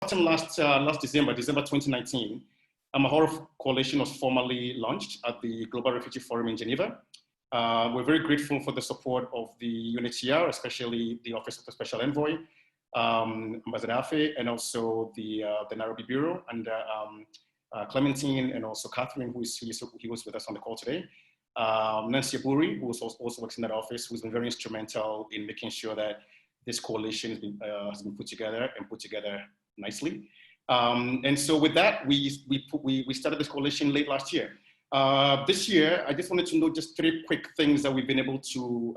Last December 2019, a whole coalition was formally launched at the Global Refugee Forum in Geneva. We're very grateful for the support of the UNHCR, especially the Office of the Special Envoy, Ambassador Afe, and also the Nairobi Bureau, and Clementine, and also Catherine, who was with us on the call today. Nancy Aburi, who also works in that office, who's been very instrumental in making sure that this coalition has been put together nicely. And so with that, we started this coalition late last year. This year, I just wanted to know just three quick things that we've been able to,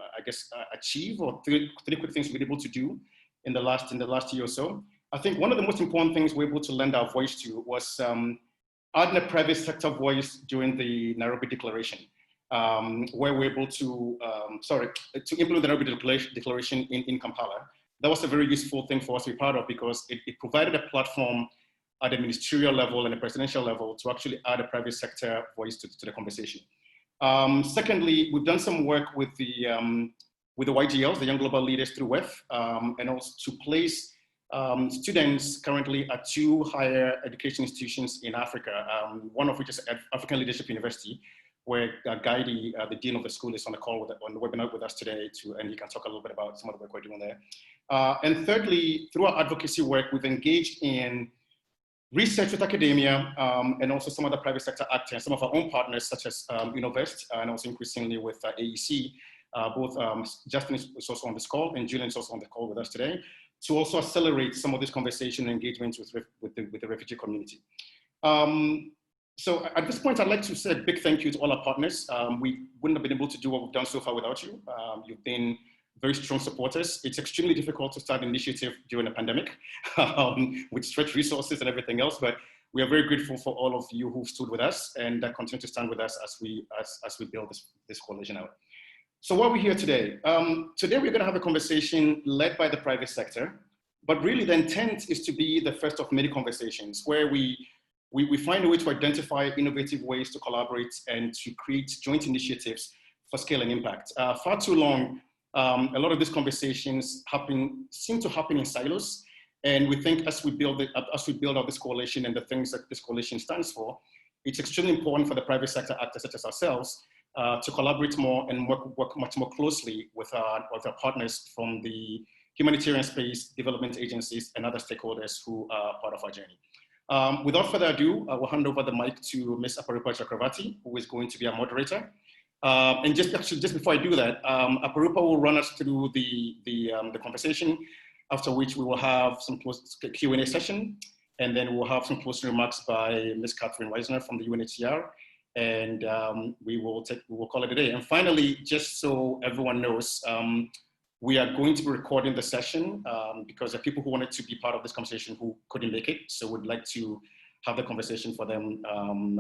achieve, or three quick things we've been able to do in the last year or so. I think one of the most important things we're able to lend our voice to was adding a private sector voice during the Nairobi Declaration, where we're able to, to implement the Nairobi Declaration in Kampala. That was a very useful thing for us to be part of, because it provided a platform at the ministerial level and the presidential level to actually add a private sector voice to the conversation. Secondly, we've done some work with the YGLs, the Young Global Leaders through WEF, and also to place students currently at 2 higher education institutions in Africa, one of which is African Leadership University, where Gaidi, the dean of the school, is on the call on the webinar with us today, and he can talk a little bit about some of the work we're doing there. And thirdly, through our advocacy work, we've engaged in research with academia, and also some other private sector actors, some of our own partners, such as Innovest, and also increasingly with AEC. Both Justin is also on this call, and Julian is also on the call with us today, to also accelerate some of this conversation and engagement with the refugee community. So at this point, I'd like to say a big thank you to all our partners. We wouldn't have been able to do what we've done so far without you. You've been very strong supporters. It's extremely difficult to start an initiative during a pandemic with stretched resources and everything else, but we are very grateful for all of you who stood with us and that continue to stand with us as we build this coalition out. So why are we here today? Today we're gonna have a conversation led by the private sector, but really the intent is to be the first of many conversations where we find a way to identify innovative ways to collaborate and to create joint initiatives for scale and impact. Far too long, a lot of these conversations seem to happen in silos, and we think as we build out this coalition and the things that this coalition stands for, it's extremely important for the private sector actors such as ourselves to collaborate more and work much more closely with our partners from the humanitarian space, development agencies, and other stakeholders who are part of our journey. Without further ado, I will hand over the mic to Ms. Aparupa Chakravarti, who is going to be our moderator. And just before I do that, Aparupa will run us through the conversation, after which we will have some Q&A session, and then we'll have some closing remarks by Ms. Catherine Weisner from the UNHCR, and we will call it a day. And finally, just so everyone knows, we are going to be recording the session because there are people who wanted to be part of this conversation who couldn't make it. So we'd like to have the conversation for them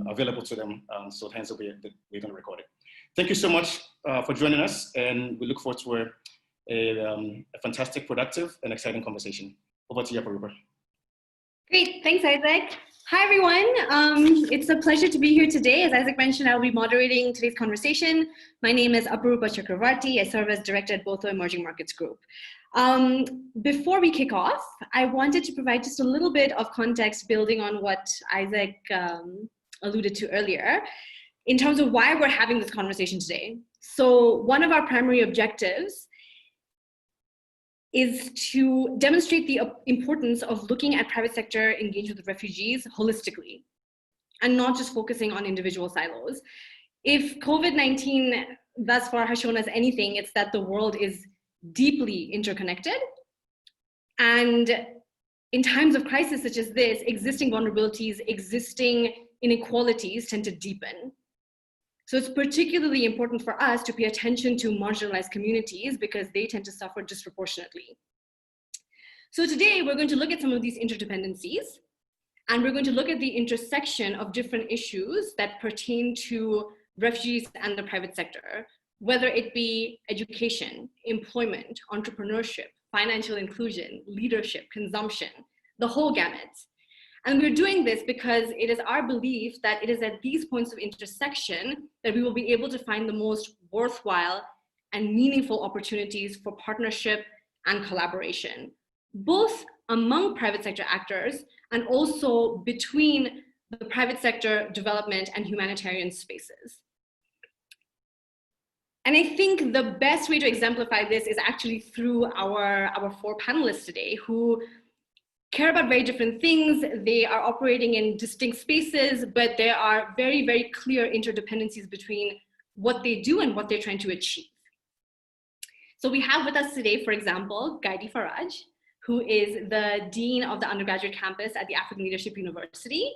available to them. So hence we're going to record it. Thank you so much for joining us, and we look forward to a fantastic, productive, and exciting conversation. Over to you, Aparupa. Great, thanks, Isaac. Hi, everyone. It's a pleasure to be here today. As Isaac mentioned, I'll be moderating today's conversation. My name is Aparupa Chakravarti. I serve as director at Botho Emerging Markets Group. Before we kick off, I wanted to provide just a little bit of context building on what Isaac alluded to earlier in terms of why we're having this conversation today. So one of our primary objectives is to demonstrate the importance of looking at private sector engagement with refugees holistically and not just focusing on individual silos. If COVID-19 thus far has shown us anything, it's that the world is deeply interconnected. And in times of crisis such as this, existing vulnerabilities, existing inequalities tend to deepen. So it's particularly important for us to pay attention to marginalized communities because they tend to suffer disproportionately. So today we're going to look at some of these interdependencies, and we're going to look at the intersection of different issues that pertain to refugees and the private sector, whether it be education, employment, entrepreneurship, financial inclusion, leadership, consumption, the whole gamut. And we're doing this because it is our belief that it is at these points of intersection that we will be able to find the most worthwhile and meaningful opportunities for partnership and collaboration, both among private sector actors, and also between the private sector, development, and humanitarian spaces. And I think the best way to exemplify this is actually through our four panelists today, who care about very different things. They are operating in distinct spaces, but there are very, very clear interdependencies between what they do and what they're trying to achieve. So we have with us today, for example, Gaidi Faraj, who is the Dean of the undergraduate campus at the African Leadership University.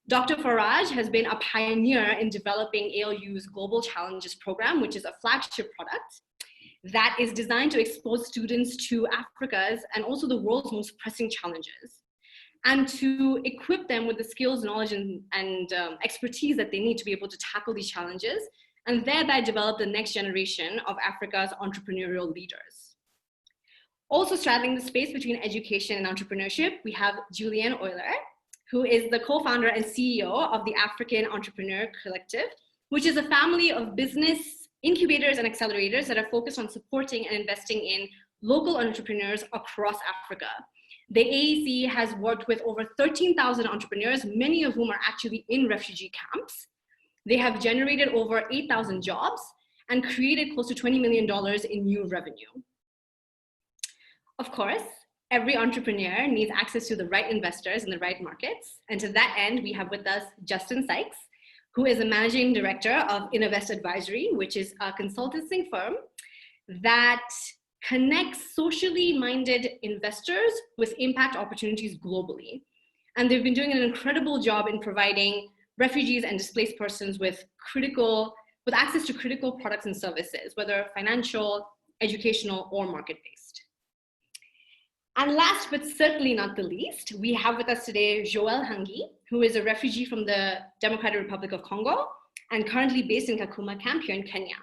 Dr. Faraj has been a pioneer in developing ALU's Global Challenges program, which is a flagship product that is designed to expose students to Africa's and also the world's most pressing challenges, and to equip them with the skills, knowledge, and expertise that they need to be able to tackle these challenges, and thereby develop the next generation of Africa's entrepreneurial leaders. Also straddling the space between education and entrepreneurship, we have Julianne Euler, who is the co-founder and CEO of the African Entrepreneur Collective, which is a family of business incubators and accelerators that are focused on supporting and investing in local entrepreneurs across Africa. The AEC has worked with over 13,000 entrepreneurs, many of whom are actually in refugee camps. They have generated over 8,000 jobs and created close to $20 million in new revenue. Of course, every entrepreneur needs access to the right investors in the right markets. And to that end, we have with us Justin Sykes, who is a managing director of Innovest Advisory, which is a consulting firm that connects socially minded investors with impact opportunities globally. And they've been doing an incredible job in providing refugees and displaced persons with access to critical products and services, whether financial, educational, or market-based. And last but certainly not the least, we have with us today Joel Hangi, who is a refugee from the Democratic Republic of Congo and currently based in Kakuma camp here in Kenya.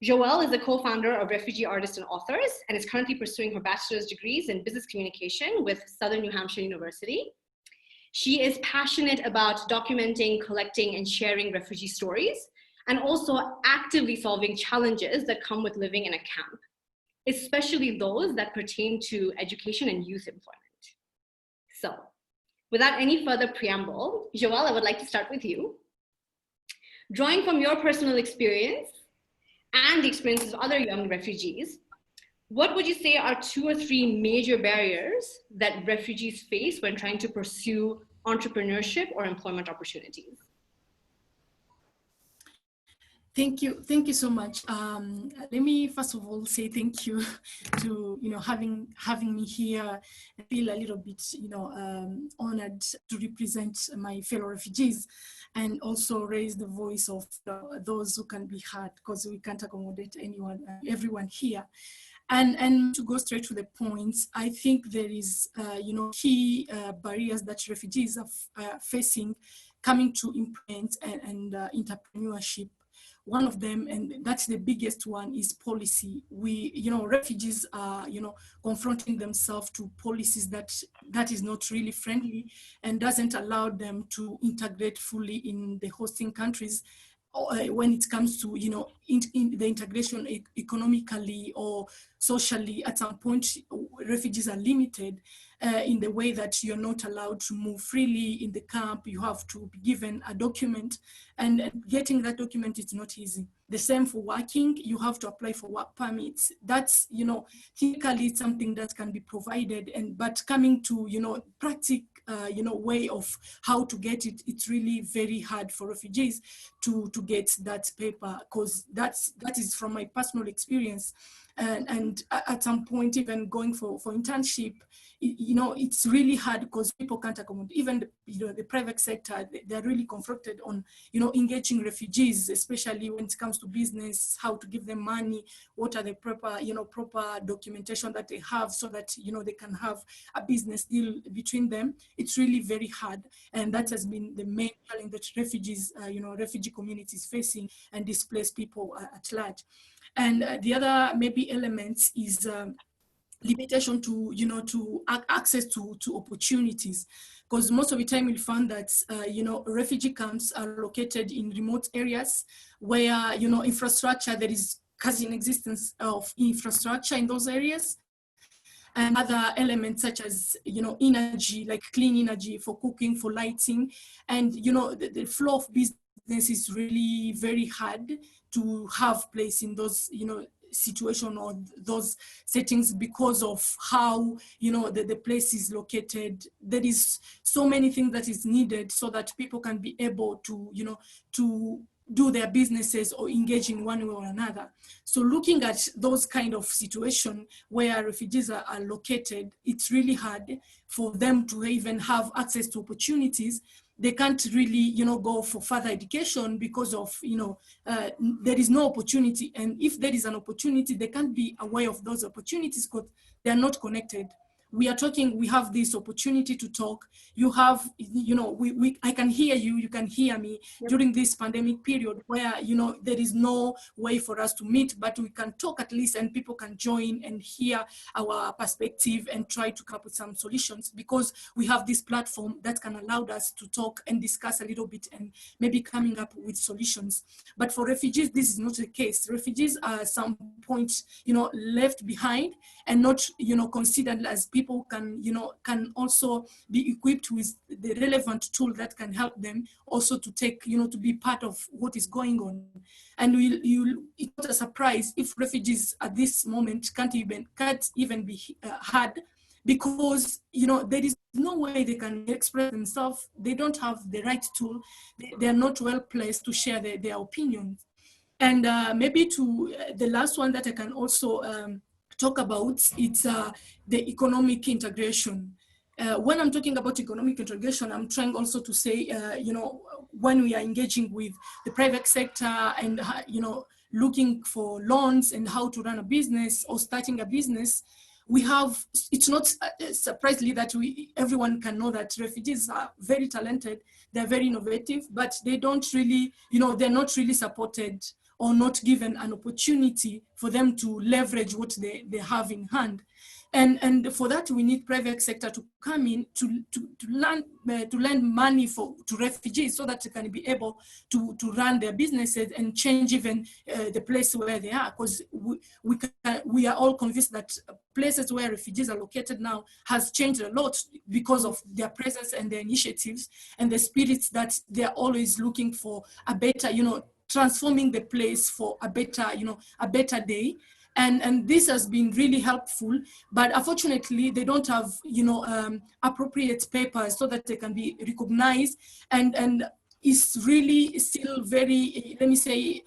Joel is a co-founder of Refugee Artists and Authors and is currently pursuing her bachelor's degrees in business communication with Southern New Hampshire University. She is passionate about documenting, collecting, and sharing refugee stories, and also actively solving challenges that come with living in a camp, especially those that pertain to education and youth employment. So, without any further preamble, Joel, I would like to start with you. Drawing from your personal experience and the experiences of other young refugees, what would you say are 2 or 3 major barriers that refugees face when trying to pursue entrepreneurship or employment opportunities? Thank you so much. Let me first of all say thank you to having me here. I feel a little bit honored to represent my fellow refugees and also raise the voice of those who can be heard, because we can't accommodate everyone here. And to go straight to the point, I think there is key barriers that refugees are facing coming to employment and entrepreneurship. One of them, and that's the biggest one, is policy. Refugees are, confronting themselves to policies that is not really friendly and doesn't allow them to integrate fully in the hosting countries when it comes to, in the integration economically or socially. At some point, refugees are limited in the way that you're not allowed to move freely in the camp. You have to be given a document, and getting that document is not easy. The same for working. You have to apply for work permits. That's, typically something that can be provided, but coming to, practical, way of how to get it, it's really very hard for refugees to get that paper, because that is from my personal experience. And at some point, even going for internship, it's really hard because people can't accommodate. Even the private sector, they're really confronted on, engaging refugees, especially when it comes to business, how to give them money, what are the proper documentation that they have so that, they can have a business deal between them. It's really very hard. And that has been the main challenge that refugees, refugee communities facing and displaced people at large. And the other maybe elements is limitation to access to opportunities, because most of the time we found that refugee camps are located in remote areas where infrastructure, there is quasi inexistence of infrastructure in those areas. and other elements such as, energy, like clean energy for cooking, for lighting. And, the flow of business is really very hard to have place in those, situation or those settings because of how, the place is located. There is so many things that is needed so that people can be able to, to do their businesses or engage in one way or another. So looking at those kind of situation where refugees are located, it's really hard for them to even have access to opportunities. They can't really, go for further education because of, there is no opportunity. And if there is an opportunity, they can't be aware of those opportunities because they are not connected. We are talking, we have this opportunity to talk. You have, I can hear you, you can hear me. Yep. During this pandemic period where, there is no way for us to meet, but we can talk at least and people can join and hear our perspective and try to come up with some solutions because we have this platform that can allow us to talk and discuss a little bit and maybe coming up with solutions. But for refugees, this is not the case. Refugees are at some point, left behind and not, considered as people can also be equipped with the relevant tool that can help them also to take, to be part of what is going on. And it's not a surprise if refugees at this moment can't even be heard because, there is no way they can express themselves. They don't have the right tool. They are not well placed to share their opinions. And maybe to the last one that I can also talk about, it's the economic integration. When I'm talking about economic integration, I'm trying also to say, when we are engaging with the private sector and, looking for loans and how to run a business or starting a business, we have, it's not surprisingly that everyone can know that refugees are very talented, they're very innovative, but they don't really, they're not really supported or not given an opportunity for them to leverage what they have in hand. And for that, we need private sector to come in to lend money to refugees so that they can be able to run their businesses and change even the place where they are. Because we are all convinced that places where refugees are located now has changed a lot because of their presence and their initiatives and the spirits that they're always looking for a better, transforming the place for a better day. And this has been really helpful, but unfortunately they don't have, appropriate papers so that they can be recognized. And it's really still very, let me say,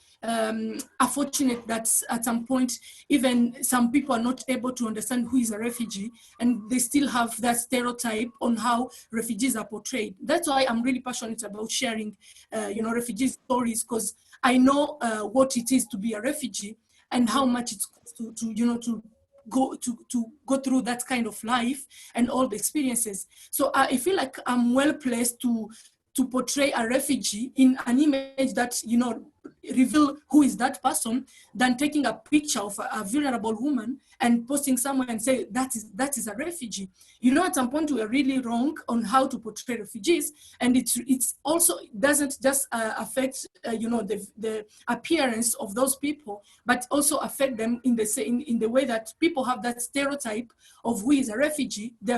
unfortunate that at some point, even some people are not able to understand who is a refugee, and they still have that stereotype on how refugees are portrayed. That's why I'm really passionate about sharing, refugee stories, because I know what it is to be a refugee and how much it's to go through that kind of life and all the experiences. So I feel like I'm well placed to portray a refugee in an image that, reveal who is that person, than taking a picture of a vulnerable woman and posting somewhere and say that is a refugee. At some point we are really wrong on how to portray refugees, and it's also doesn't just affect the appearance of those people, but also affect them in the way that people have that stereotype of who is a refugee. They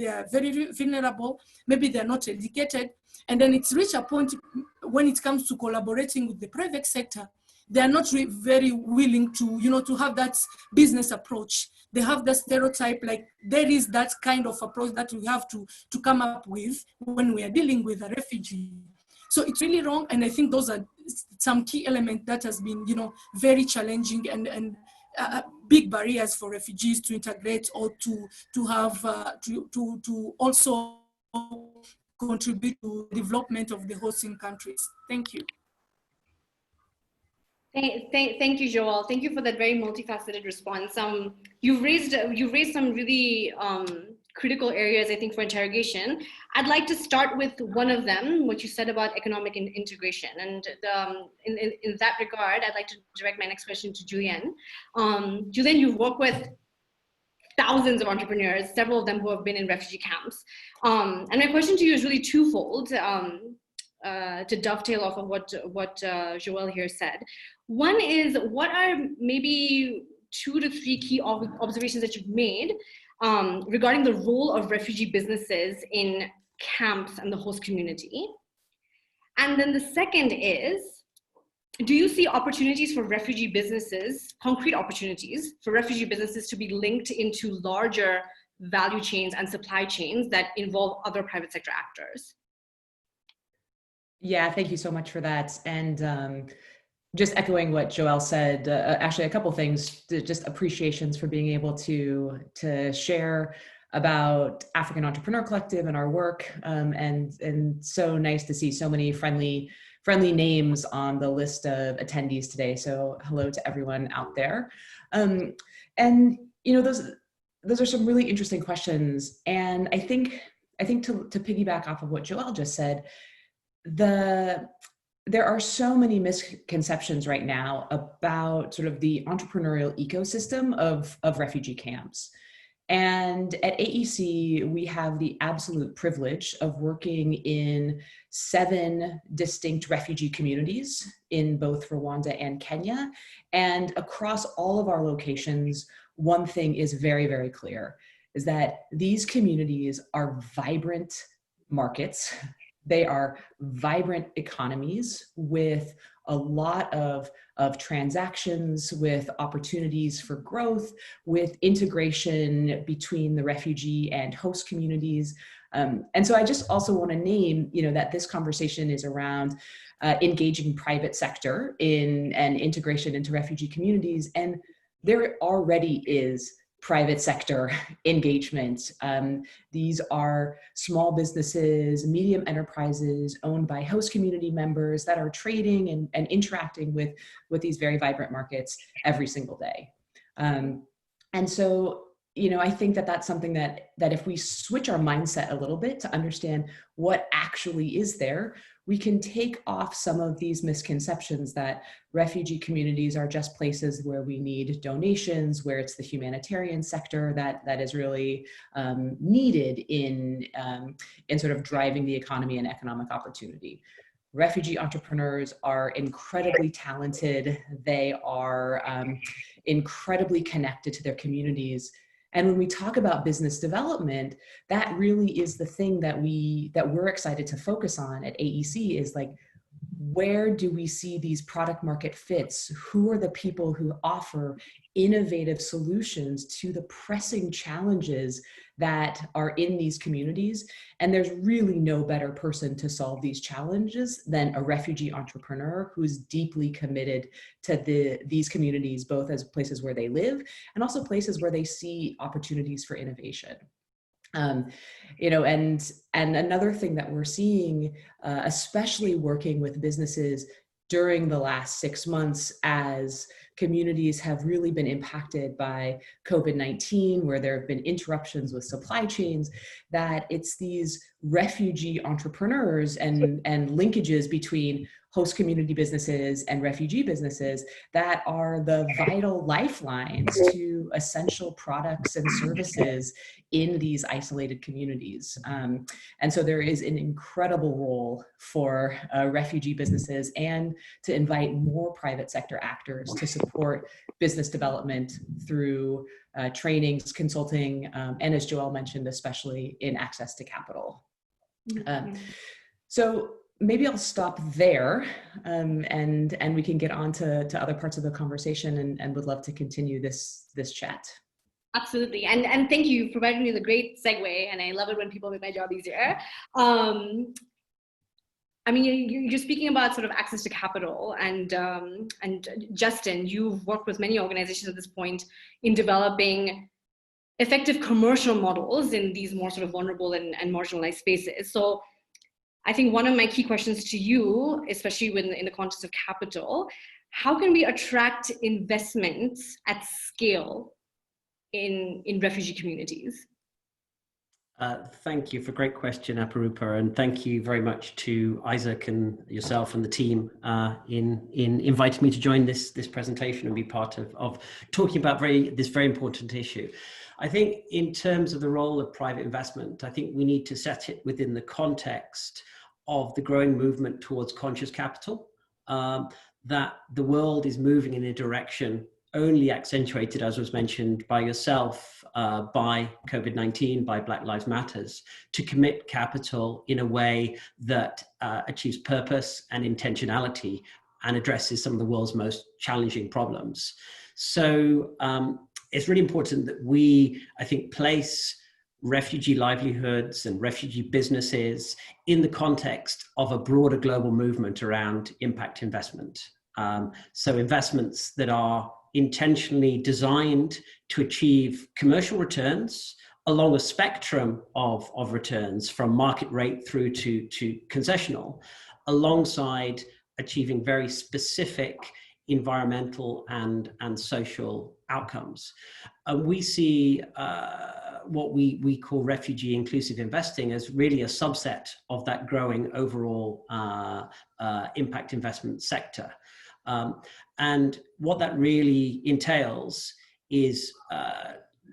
are very vulnerable. Maybe they are not educated. And then it's reached a point when it comes to collaborating with the private sector, they are not very willing to have that business approach. They have the stereotype, like there is that kind of approach that we have to come up with when we are dealing with a refugee. So it's really wrong. And I think those are some key elements that has been, very challenging and big barriers for refugees to integrate or to have, to also contribute to the development of the hosting countries. Thank you. Thank you, Joel. Thank you for that very multifaceted response. You've raised some really critical areas, I think, for interrogation. I'd like to start with one of them, what you said about economic integration. And in that regard, I'd like to direct my next question to Julian. Julian, you've worked with thousands of entrepreneurs, several of them who have been in refugee camps. And my question to you is really twofold, to dovetail off of what Joel here said. One is, what are maybe 2 to 3 key observations that you've made regarding the role of refugee businesses in camps and the host community. And then the second is, do you see opportunities for refugee businesses, concrete opportunities for refugee businesses to be linked into larger value chains and supply chains that involve other private sector actors? Yeah, thank you so much for that. And just echoing what Joelle said, actually a couple things, just appreciations for being able to share about African Entrepreneur Collective and our work, and so nice to see so many friendly names on the list of attendees today. So hello to everyone out there. And you know, those are some really interesting questions. And I think to piggyback off of what Joelle just said, there are so many misconceptions right now about sort of the entrepreneurial ecosystem of refugee camps. And at AEC, we have the absolute privilege of working in 7 distinct refugee communities in both Rwanda and Kenya. And across all of our locations, one thing is very, very clear, is that these communities are vibrant markets. They are vibrant economies with a lot of transactions, with opportunities for growth, with integration between the refugee and host communities. And so I just also want to name, you know, that this conversation is around engaging private sector in and integration into refugee communities. And there already is private sector engagement. These are small businesses, medium enterprises owned by host community members that are trading and interacting with these very vibrant markets every single day. And so, you know, I think that that's something that if we switch our mindset a little bit to understand what actually is there, we can take off some of these misconceptions that refugee communities are just places where we need donations, where it's the humanitarian sector that is really needed in sort of driving the economy and economic opportunity. Refugee entrepreneurs are incredibly talented. They are incredibly connected to their communities. And when we talk about business development, that really is the thing that we're excited to focus on at AEC, is like, where do we see these product market fits? Who are the people who offer innovative solutions to the pressing challenges that are in these communities? And there's really no better person to solve these challenges than a refugee entrepreneur who's deeply committed to these communities, both as places where they live and also places where they see opportunities for innovation. You know, and another thing that we're seeing, especially working with businesses during the last 6 months, as communities have really been impacted by COVID-19, where there have been interruptions with supply chains, that it's these refugee entrepreneurs and linkages between host community businesses and refugee businesses that are the vital lifelines to essential products and services in these isolated communities. And so there is an incredible role for refugee businesses, and to invite more private sector actors to support business development through trainings, consulting, and as Joelle mentioned, especially in access to capital. So maybe I'll stop there, and we can get on to other parts of the conversation, and would love to continue this chat. Absolutely, and thank you for providing me the great segue, and I love it when people make my job easier. I mean, you're speaking about sort of access to capital, and Justin, you've worked with many organizations at this point in developing effective commercial models in these more sort of vulnerable and marginalized spaces. So I think one of my key questions to you, especially in the context of capital, how can we attract investments at scale in refugee communities? Thank you for a great question, Aparupa, and thank you very much to Isaac and yourself and the team in inviting me to join this presentation and be part of talking about this very important issue. I think in terms of the role of private investment, I think we need to set it within the context of the growing movement towards conscious capital, that the world is moving in a direction only accentuated, as was mentioned by yourself, by COVID-19, by Black Lives Matters, to commit capital in a way that achieves purpose and intentionality and addresses some of the world's most challenging problems. So it's really important that we, I think, place refugee livelihoods and refugee businesses in the context of a broader global movement around impact investment. So investments that are intentionally designed to achieve commercial returns along a spectrum of returns from market rate through to concessional, alongside achieving very specific environmental and social outcomes. We see what we call refugee inclusive investing as really a subset of that growing overall impact investment sector. And what that really entails is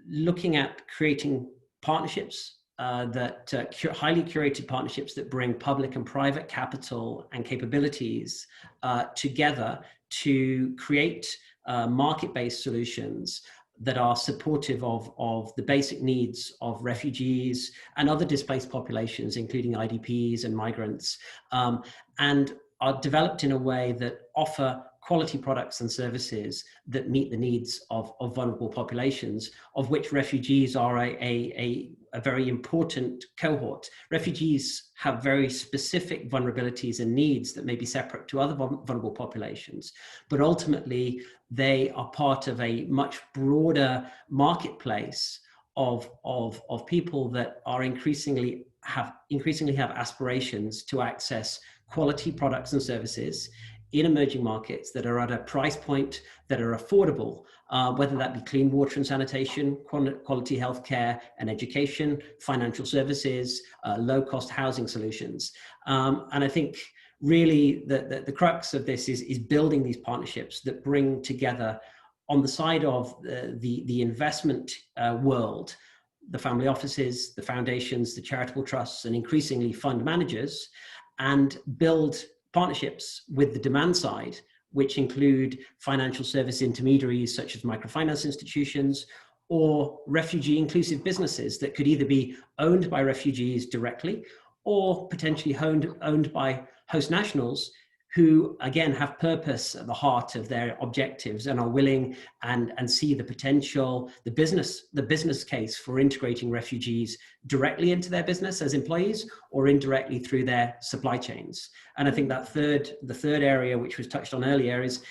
looking at creating partnerships highly curated partnerships that bring public and private capital and capabilities together to create market-based solutions that are supportive of the basic needs of refugees and other displaced populations, including IDPs and migrants, and are developed in a way that offer quality products and services that meet the needs of vulnerable populations, of which refugees are a very important cohort. Refugees have very specific vulnerabilities and needs that may be separate to other vulnerable populations, but ultimately they are part of a much broader marketplace of people that are increasingly have aspirations to access quality products and services in emerging markets that are at a price point that are affordable, whether that be clean water and sanitation, quality healthcare and education, financial services, low-cost housing solutions. And I think really the crux of this is building these partnerships that bring together, on the side of the investment world, the family offices, the foundations, the charitable trusts, and increasingly fund managers, and build partnerships with the demand side, which include financial service intermediaries such as microfinance institutions or refugee inclusive businesses that could either be owned by refugees directly or potentially owned by host nationals who, again, have purpose at the heart of their objectives and are willing and see the potential, the business case for integrating refugees directly into their business as employees or indirectly through their supply chains. And I think that the third area, which was touched on earlier, is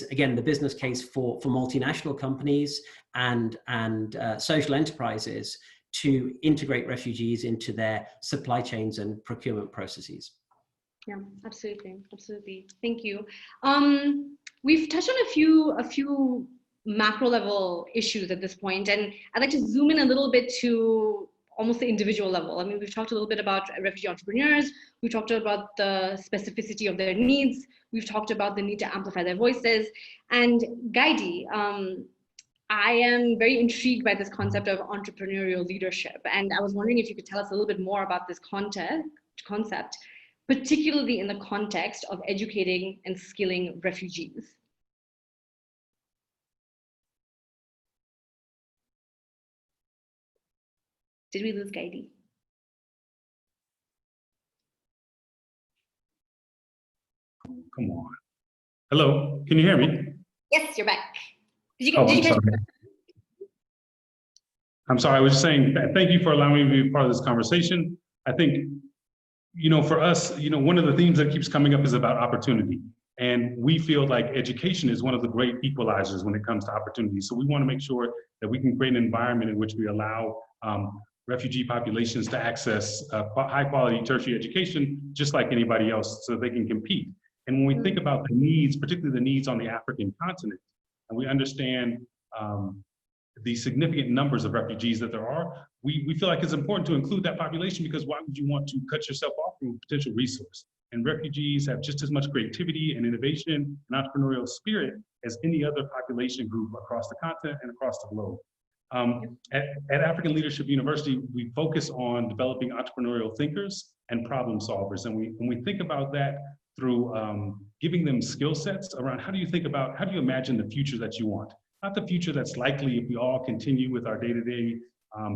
again, the business case for multinational companies and social enterprises to integrate refugees into their supply chains and procurement processes. Yeah, absolutely. Thank you. We've touched on a few macro level issues at this point, and I'd like to zoom in a little bit to almost the individual level. I mean, we've talked a little bit about refugee entrepreneurs. We talked about the specificity of their needs. We've talked about the need to amplify their voices. And Gaidi, I am very intrigued by this concept of entrepreneurial leadership. And I was wondering if you could tell us a little bit more about this concept, particularly in the context of educating and skilling refugees. Did we lose Gaidi? Come on. Hello, can you hear me? Yes, you're back. I'm sorry, I was just saying, thank you for allowing me to be part of this conversation. I think, for us, one of the themes that keeps coming up is about opportunity. And we feel like education is one of the great equalizers when it comes to opportunity. So we want to make sure that we can create an environment in which we allow refugee populations to access high quality tertiary education, just like anybody else, so they can compete. And when we think about the needs, particularly the needs on the African continent, and we understand the significant numbers of refugees that there are, we feel like it's important to include that population, because why would you want to cut yourself off from a potential resource? And refugees have just as much creativity and innovation and entrepreneurial spirit as any other population group across the continent and across the globe. At African Leadership University, we focus on developing entrepreneurial thinkers and problem solvers. And when we think about that through giving them skill sets around how do you imagine the future that you want? not the future that's likely if we all continue with our day-to-day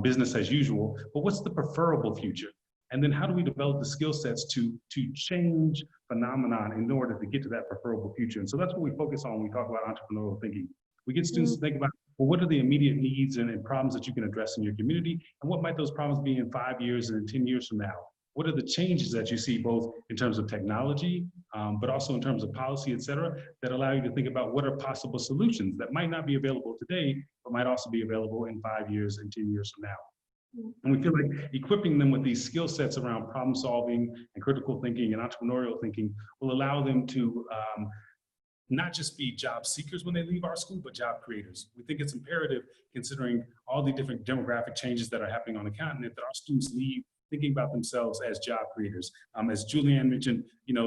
business as usual, but what's the preferable future? And then how do we develop the skill sets to change phenomenon in order to get to that preferable future? And so that's what we focus on when we talk about entrepreneurial thinking. We get students to think about, well, what are the immediate needs and problems that you can address in your community? And what might those problems be in 5 years and in 10 years from now? What are the changes that you see both in terms of technology, but also in terms of policy, et cetera, that allow you to think about what are possible solutions that might not be available today, but might also be available in 5 years and 10 years from now. And we feel like equipping them with these skill sets around problem solving and critical thinking and entrepreneurial thinking will allow them to not just be job seekers when they leave our school, but job creators. We think it's imperative, considering all the different demographic changes that are happening on the continent, that our students leave thinking about themselves as job creators. As Julianne mentioned,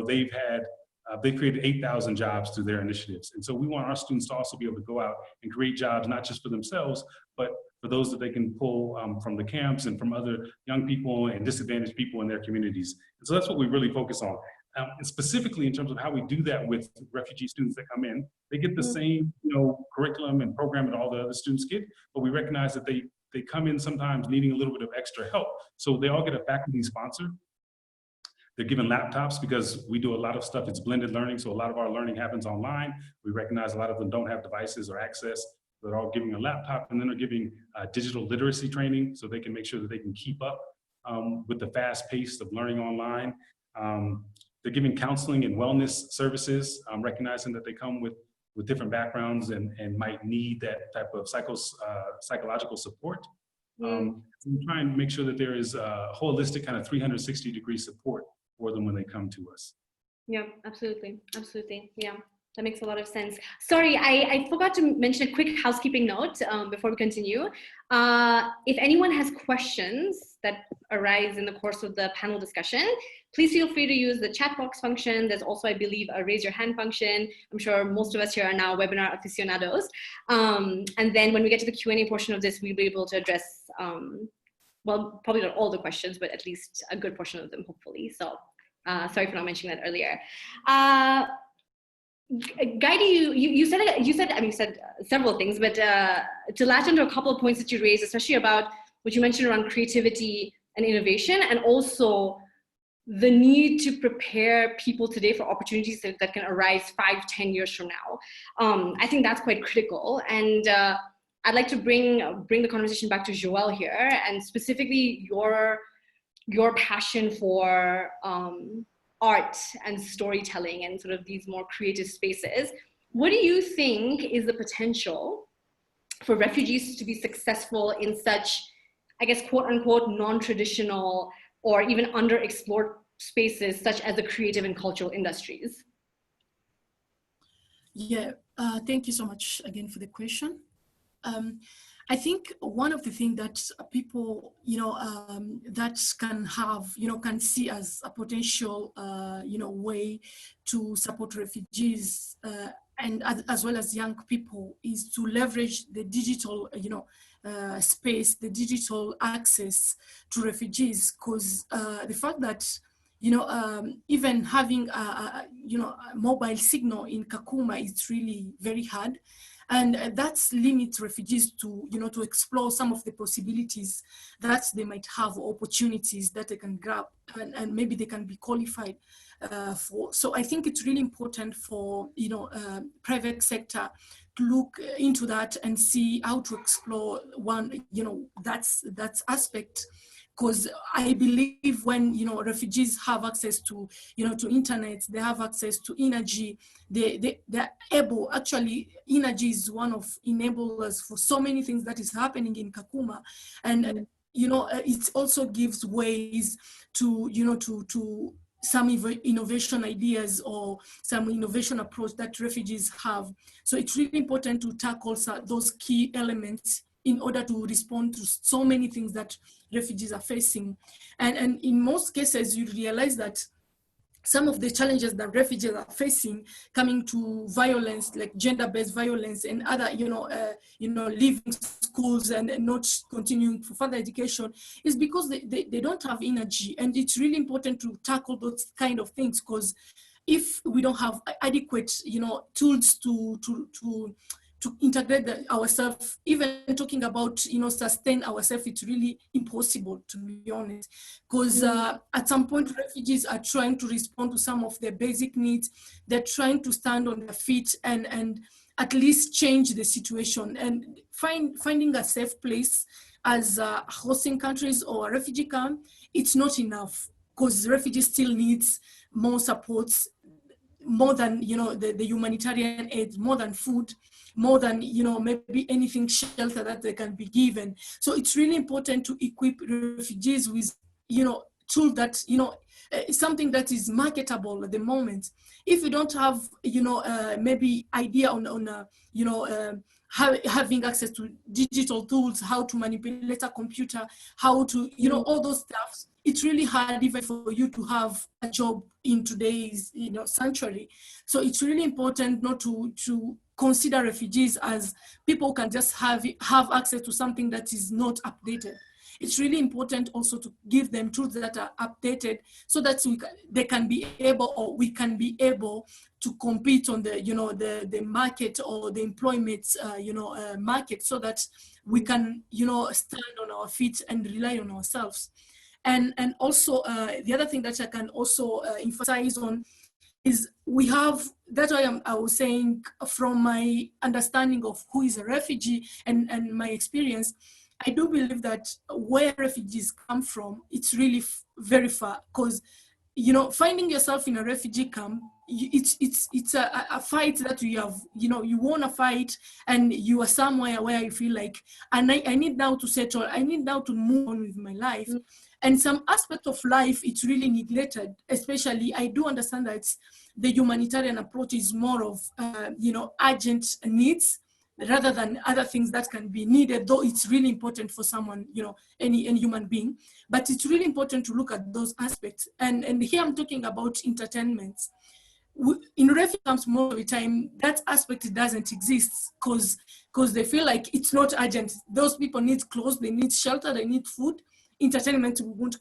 they've created 8,000 jobs through their initiatives. And so we want our students to also be able to go out and create jobs, not just for themselves, but for those that they can pull from the camps and from other young people and disadvantaged people in their communities. And so that's what we really focus on. And specifically in terms of how we do that with refugee students that come in, they get the same curriculum and program that all the other students get, but we recognize that they come in sometimes needing a little bit of extra help. So they all get a faculty sponsor. They're given laptops because we do a lot of stuff, it's blended learning, so a lot of our learning happens online. We recognize a lot of them don't have devices or access. They're all giving a laptop, and then they're giving digital literacy training so they can make sure that they can keep up with the fast pace of learning online. They're giving counseling and wellness services, recognizing that they come with different backgrounds and might need that type of psychological support. So we try and make sure that there is a holistic kind of 360-degree support for them when they come to us. Yeah, absolutely. Absolutely. Yeah, that makes a lot of sense. Sorry, I forgot to mention a quick housekeeping note before we continue. If anyone has questions that arise in the course of the panel discussion, please feel free to use the chat box function. There's also, I believe, a raise your hand function. I'm sure most of us here are now webinar aficionados. And then when we get to the Q&A portion of this, we'll be able to address, well, probably not all the questions, but at least a good portion of them, hopefully. So sorry for not mentioning that earlier. Guy, you said several things, but to latch onto a couple of points that you raised, especially about what you mentioned around creativity and innovation, and also the need to prepare people today for opportunities that can arise 5-10 years from now. I think that's quite critical. And I'd like to bring the conversation back to Joelle here, and specifically your passion for art and storytelling and sort of these more creative spaces. What do you think is the potential for refugees to be successful in such, I guess, quote unquote, non-traditional or even underexplored spaces such as the creative and cultural industries? Yeah, thank you so much again for the question. I think one of the things that people, that can see as a potential, way to support refugees and as well as young people is to leverage the digital, space, the digital access to refugees, because the fact that even having a mobile signal in Kakuma is really very hard. And that limits refugees to, to explore some of the possibilities that they might have, opportunities that they can grab, and maybe they can be qualified for. So I think it's really important for, private sector to look into that and see how to explore that aspect. Because I believe when, refugees have access to, to internet, they have access to energy, they're able, actually, energy is one of enablers for so many things that is happening in Kakuma. And, it also gives ways to, to some innovation ideas or some innovation approach that refugees have. So it's really important to tackle those key elements in order to respond to so many things that refugees are facing. And in most cases, you realize that some of the challenges that refugees are facing coming to violence, like gender-based violence and other, leaving schools and not continuing for further education, is because they don't have energy. And it's really important to tackle those kind of things, because if we don't have adequate, tools to to integrate ourselves. Even talking about, you know, sustain ourselves, it's really impossible, to be honest, because at some point refugees are trying to respond to some of their basic needs. They're trying to stand on their feet and at least change the situation, and finding a safe place as hosting countries or a refugee camp, it's not enough, because refugees still needs more supports, more than, you know, the humanitarian aid, more than food, more than, you know, maybe anything, shelter that they can be given. So it's really important to equip refugees with, you know, tool that, you know, something that is marketable at the moment. If you don't have, you know, maybe idea on you know, having access to digital tools, how to manipulate a computer, how to, you know, all those stuff, it's really hard even for you to have a job in today's, you know, century. So it's really important not to consider refugees as people who can just have access to something that is not updated. It's really important also to give them tools that are updated, so that they can be able, or we can be able to compete on the, you know, the market or the employment, you know, market, so that we can, you know, stand on our feet and rely on ourselves. And also the other thing that I can also emphasize on is we have, that's why I was saying, from my understanding of who is a refugee and my experience, I do believe that where refugees come from, it's really very far, because, you know, finding yourself in a refugee camp, it's a fight that you have, you know, you want to fight, and you are somewhere where you feel like, and I need now to settle, I need now to move on with my life. And some aspect of life, it's really neglected. Especially, I do understand that the humanitarian approach is more of, you know, urgent needs, rather than other things that can be needed, though it's really important for someone, you know, any human being. But it's really important to look at those aspects. And here I'm talking about entertainment. In refugee camps, most of the time, that aspect doesn't exist, because they feel like it's not urgent. Those people need clothes, they need shelter, they need food. Entertainment, we won't,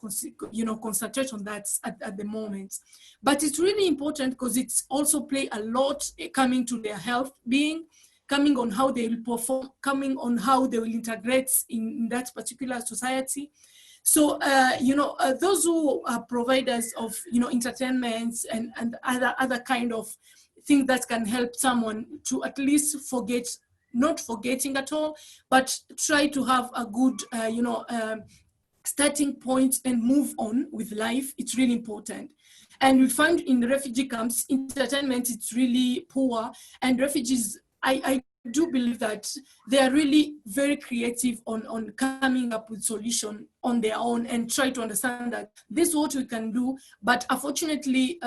you know, concentrate on that at the moment. But it's really important, because it's also play a lot coming to their health being, coming on how they will perform, coming on how they will integrate in that particular society. So, you know, those who are providers of, you know, entertainment and other kind of things that can help someone to at least forget, not forgetting at all, but try to have a good, you know, starting point and move on with life, it's really important. And we find in the refugee camps, entertainment, it's really poor, and refugees, I do believe that they are really very creative on coming up with solution on their own, and try to understand that this is what we can do. But unfortunately,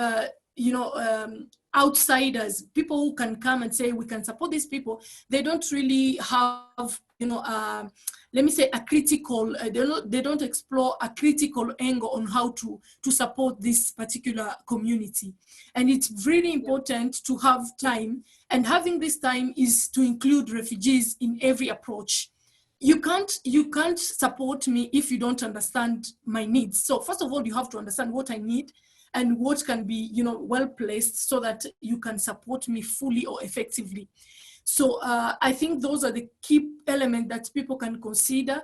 you know, outsiders, people who can come and say we can support these people, they don't really have, you know, let me say a critical, they don't explore a critical angle on how to support this particular community. And it's really important to have time, and having this time is to include refugees in every approach. You can't support me if you don't understand my needs. So first of all, you have to understand what I need and what can be, you know, well placed, so that you can support me fully or effectively. So I think those are the key elements that people can consider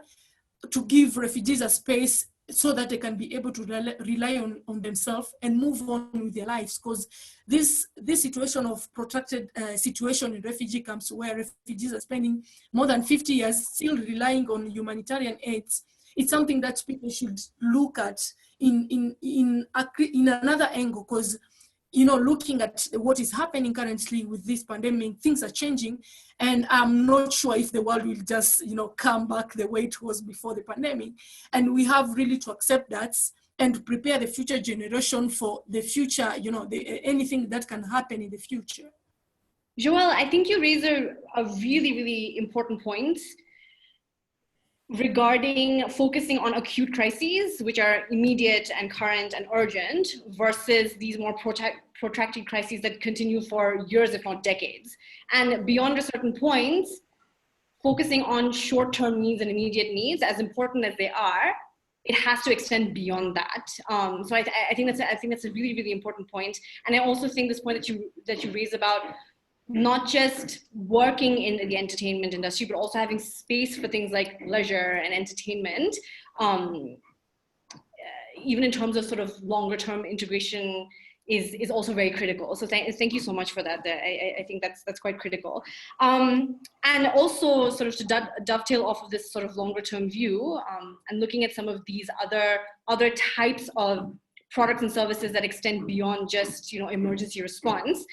to give refugees a space, so that they can be able to rely on themselves and move on with their lives. Because this situation of protracted situation in refugee camps, where refugees are spending more than 50 years still relying on humanitarian aid, it's something that people should look at in another angle. Because, you know, looking at what is happening currently with this pandemic, things are changing, and I'm not sure if the world will just, you know, come back the way it was before the pandemic. And we have really to accept that and prepare the future generation for the future, you know, anything that can happen in the future. Joelle, I think you raise a really, really important point regarding focusing on acute crises, which are immediate and current and urgent, versus these more protracted crises that continue for years, if not decades. And beyond a certain point, focusing on short-term needs and immediate needs, as important as they are, it has to extend beyond that. So I think that's a really, really important point. And I also think this point that you raise about not just working in the entertainment industry, but also having space for things like leisure and entertainment, even in terms of sort of longer term integration, is also very critical. So thank you so much for that. I think that's quite critical. And also sort of to dovetail off of this sort of longer term view, and looking at some of these other types of products and services that extend beyond just, you know, emergency response.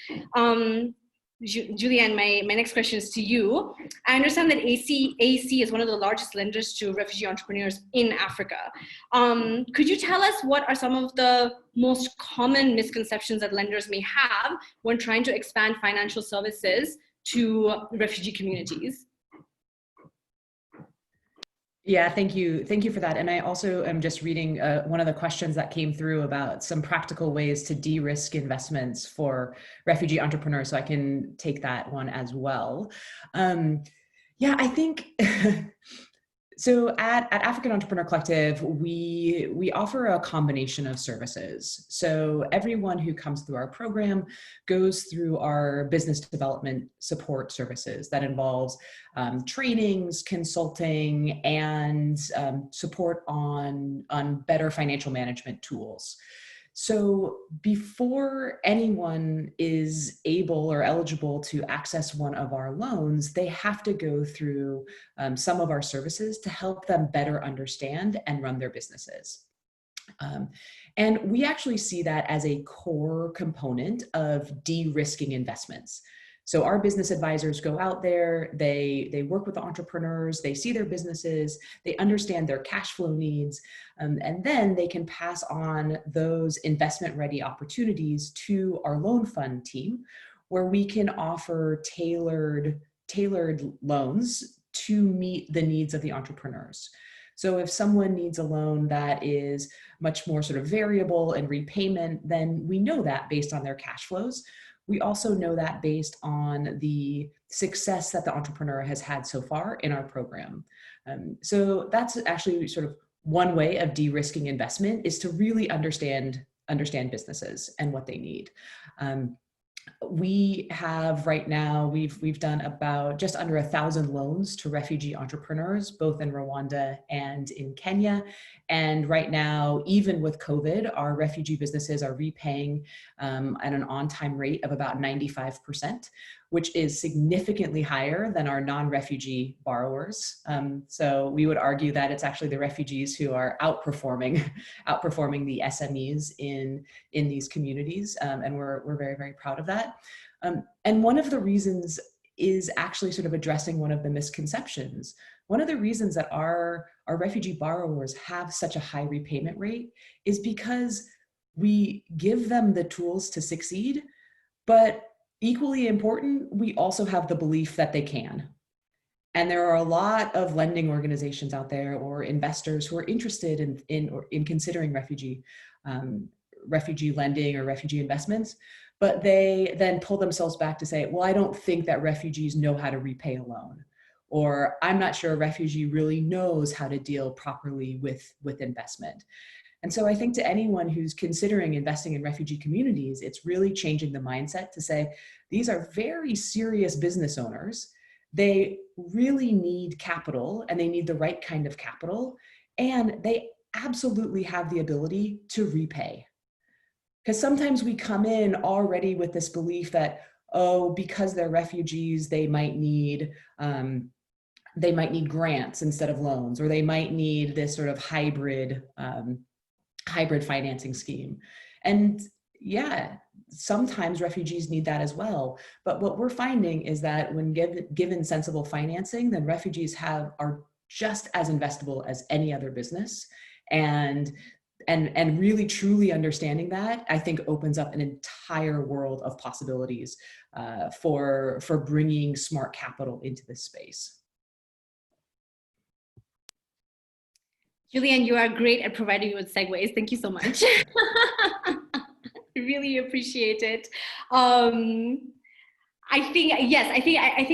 Julianne, my next question is to you. I understand that AEC is one of the largest lenders to refugee entrepreneurs in Africa. Could you tell us what are some of the most common misconceptions that lenders may have when trying to expand financial services to refugee communities? Yeah, thank you. Thank you for that. And I also am just reading one of the questions that came through about some practical ways to de-risk investments for refugee entrepreneurs. So I can take that one as well. Yeah, I think, so at African Entrepreneur Collective, we offer a combination of services. So everyone who comes through our program goes through our business development support services that involves trainings, consulting, and support on better financial management tools. So before anyone is able or eligible to access one of our loans, they have to go through some of our services to help them better understand and run their businesses. And we actually see that as a core component of de-risking investments. So our business advisors go out there, they work with the entrepreneurs, they see their businesses, they understand their cash flow needs, and then they can pass on those investment-ready opportunities to our loan fund team, where we can offer tailored loans to meet the needs of the entrepreneurs. So if someone needs a loan that is much more sort of variable in repayment, then we know that based on their cash flows. We also know that based on the success that the entrepreneur has had so far in our program. So that's actually sort of one way of de-risking investment, is to really understand businesses and what they need. We have right now, we've done about just under 1,000 loans to refugee entrepreneurs, both in Rwanda and in Kenya. And right now, even with COVID, our refugee businesses are repaying at an on-time rate of about 95%, which is significantly higher than our non-refugee borrowers. So we would argue that it's actually the refugees who are outperforming the SMEs in these communities, and we're very, very proud of that. And one of the reasons is actually sort of addressing one of the misconceptions. One of the reasons that our refugee borrowers have such a high repayment rate is because we give them the tools to succeed, but equally important, we also have the belief that they can. And there are a lot of lending organizations out there or investors who are interested in considering refugee lending or refugee investments, but they then pull themselves back to say, well, I don't think that refugees know how to repay a loan, or I'm not sure a refugee really knows how to deal properly with investment. And so I think to anyone who's considering investing in refugee communities, it's really changing the mindset to say, these are very serious business owners. They really need capital, and they need the right kind of capital, and they absolutely have the ability to repay. Because sometimes we come in already with this belief that, oh, because they're refugees, they might need grants instead of loans, or they might need this sort of hybrid financing scheme. And yeah, sometimes refugees need that as well. But what we're finding is that when given sensible financing, then refugees are just as investable as any other business. And really truly understanding that, I think, opens up an entire world of possibilities for bringing smart capital into this space. Julianne, you are great at providing me with segues. Thank you so much. Really appreciate it. I think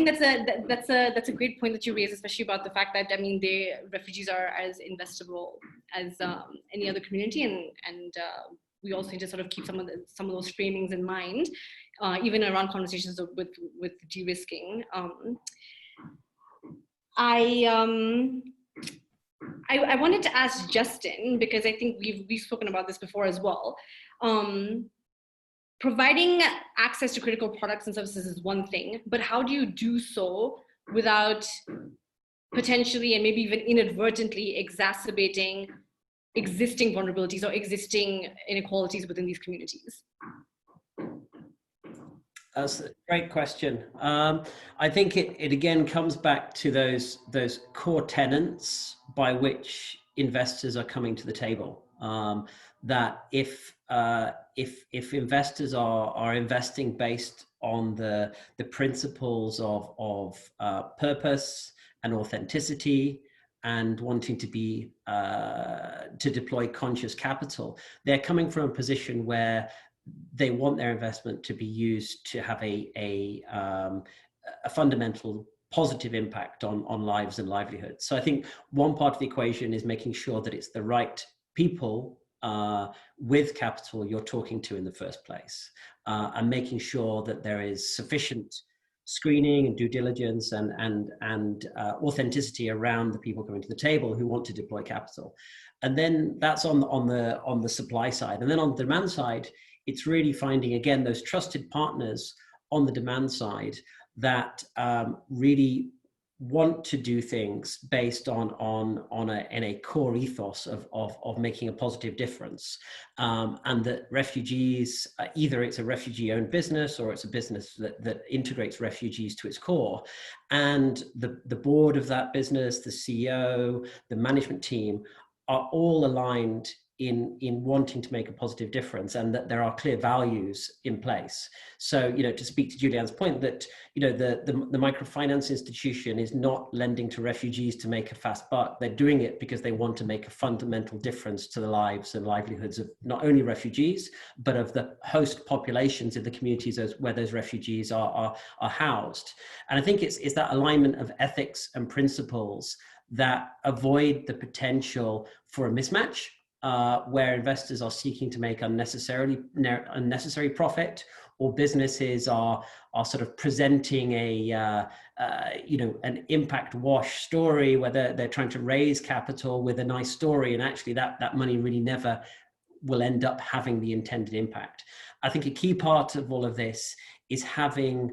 that's a great point that you raised, especially about the fact that, I mean, refugees are as investable as any other community, and we also need to sort of keep some of those framings in mind. even around conversations with de-risking. I wanted to ask Justin, because I think we've spoken about this before as well. Providing access to critical products and services is one thing, but how do you do so without potentially and maybe even inadvertently exacerbating existing vulnerabilities or existing inequalities within these communities? That's a great question. I think it again comes back to those core tenets by which investors are coming to the table. That if investors are investing based on the principles of purpose and authenticity and wanting to be to deploy conscious capital, they're coming from a position where they want their investment to be used to have a fundamental positive impact on lives and livelihoods. So I think one part of the equation is making sure that it's the right people with capital you're talking to in the first place, and making sure that there is sufficient screening and due diligence and authenticity around the people coming to the table who want to deploy capital. And then that's on the supply side. And then on the demand side, it's really finding, again, those trusted partners on the demand side that really want to do things based on a core ethos of making a positive difference, and that refugees, either it's a refugee-owned business or it's a business that integrates refugees to its core, and the board of that business, the CEO, the management team are all aligned in wanting to make a positive difference, and that there are clear values in place. So, to speak to Julianne's point, that, the microfinance institution is not lending to refugees to make a fast buck. They're doing it because they want to make a fundamental difference to the lives and livelihoods of not only refugees, but of the host populations in the communities where those refugees are housed. And I think it's that alignment of ethics and principles that avoid the potential for a mismatch, where investors are seeking to make unnecessary profit, or businesses are sort of presenting an impact wash story where they're trying to raise capital with a nice story, and actually that money really never will end up having the intended impact. I think a key part of all of this is having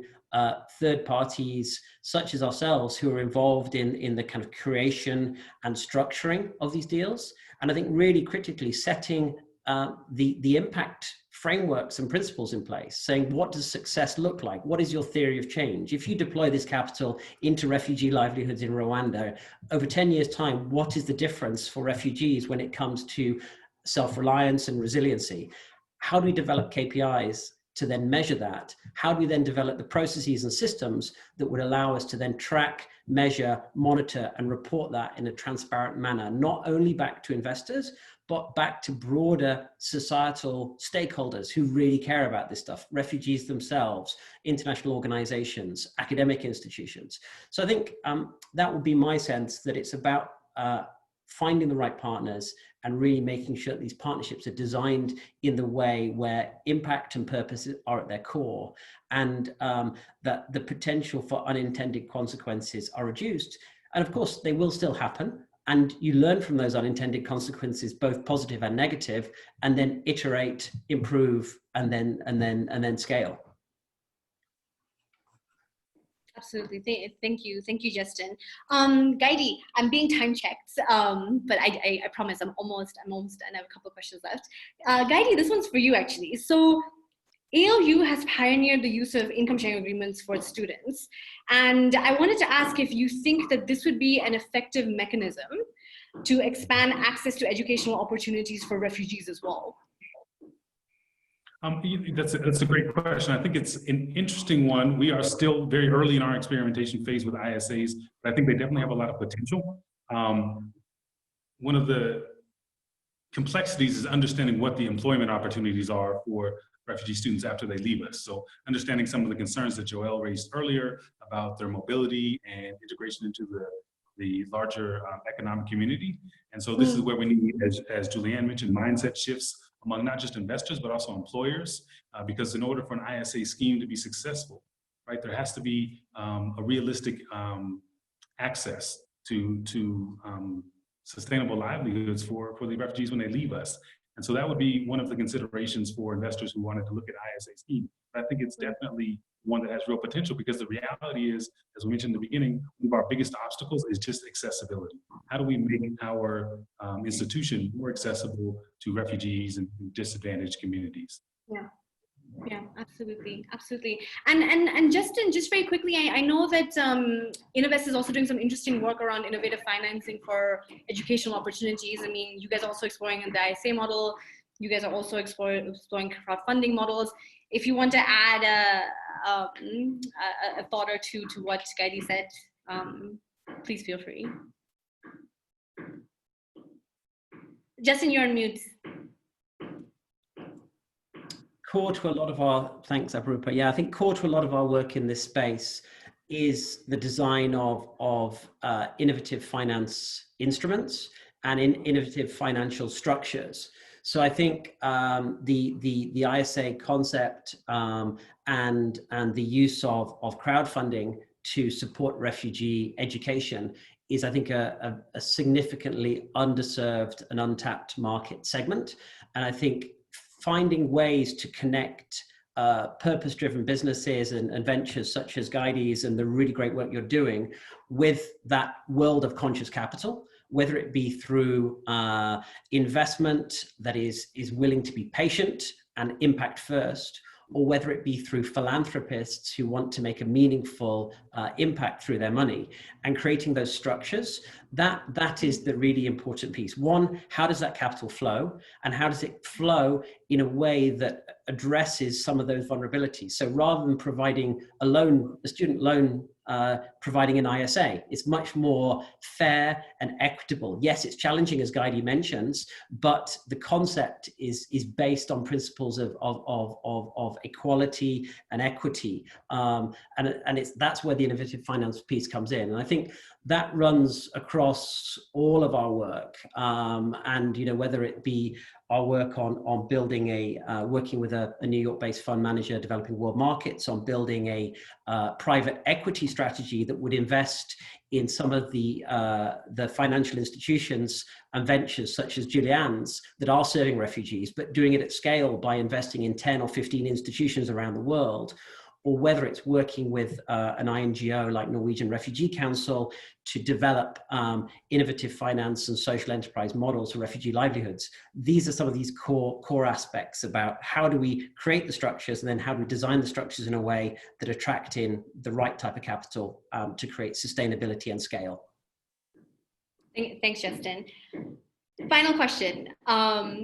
third parties such as ourselves who are involved in the kind of creation and structuring of these deals. And I think really critically setting the impact frameworks and principles in place, saying, what does success look like? What is your theory of change? If you deploy this capital into refugee livelihoods in Rwanda, over 10 years' time, what is the difference for refugees when it comes to self-reliance and resiliency? How do we develop KPIs to then measure that? How do we then develop the processes and systems that would allow us to then track, measure, monitor, and report that in a transparent manner, not only back to investors, but back to broader societal stakeholders who really care about this stuff, refugees themselves, international organizations, academic institutions. So I think that would be my sense, that it's about finding the right partners and really making sure that these partnerships are designed in the way where impact and purpose are at their core, and that the potential for unintended consequences are reduced. And of course, they will still happen. And you learn from those unintended consequences, both positive and negative, and then iterate, improve, and then scale. Absolutely. Thank you, Justin. Gaidi, I'm being time checked, but I promise I'm almost done. I have a couple of questions left. Gaidi, this one's for you actually. So ALU has pioneered the use of income sharing agreements for its students. And I wanted to ask if you think that this would be an effective mechanism to expand access to educational opportunities for refugees as well. That's a great question. I think it's an interesting one. We are still very early in our experimentation phase with ISAs, but I think they definitely have a lot of potential. One of the complexities is understanding what the employment opportunities are for refugee students after they leave us. So understanding some of the concerns that Joelle raised earlier about their mobility and integration into the larger economic community. And so this is where we need, as Julianne mentioned, mindset shifts among not just investors, but also employers, because in order for an ISA scheme to be successful, right, there has to be a realistic access to sustainable livelihoods for the refugees when they leave us. And so that would be one of the considerations for investors who wanted to look at ISA scheme. But I think it's definitely one that has real potential, because the reality is, as we mentioned in the beginning, one of our biggest obstacles is just accessibility. How do we make our institution more accessible to refugees and disadvantaged communities? Yeah. Yeah, absolutely, absolutely. And Justin, just very quickly, I know that Innovest is also doing some interesting work around innovative financing for educational opportunities. I mean, you guys are also exploring the ISA model. You guys are also exploring crowdfunding models. If you want to add a thought or two to what Gaidi said, please feel free. Justin, you're on mute. Core to a lot of our, thanks Aparupa. Yeah, I think core to a lot of our work in this space is the design of innovative finance instruments and innovative financial structures. So I think the ISA concept and the use of crowdfunding to support refugee education is, I think, a significantly underserved and untapped market segment. And I think finding ways to connect purpose-driven businesses and ventures such as Gaidi's and the really great work you're doing with that world of conscious capital, whether it be through investment that is willing to be patient and impact first, or whether it be through philanthropists who want to make a meaningful impact through their money, and creating those structures, that is the really important piece. One, how does that capital flow? And how does it flow in a way that addresses some of those vulnerabilities? So rather than providing a loan, a student loan, providing an ISA, it's much more fair and equitable. Yes, it's challenging, as Gaidi mentions, but the concept is based on principles of equality and equity, and that's where the innovative finance piece comes in. And I think that runs across all of our work, and whether it be our work on building working with a New York-based fund manager developing world markets, on building a private equity strategy that would invest in some of the financial institutions and ventures such as Julianne's that are serving refugees, but doing it at scale by investing in 10 or 15 institutions around the world, or whether it's working with an INGO like Norwegian Refugee Council to develop innovative finance and social enterprise models for refugee livelihoods. These are some of these core aspects about how do we create the structures, and then how do we design the structures in a way that attract in the right type of capital to create sustainability and scale. Thanks, Justin. Final question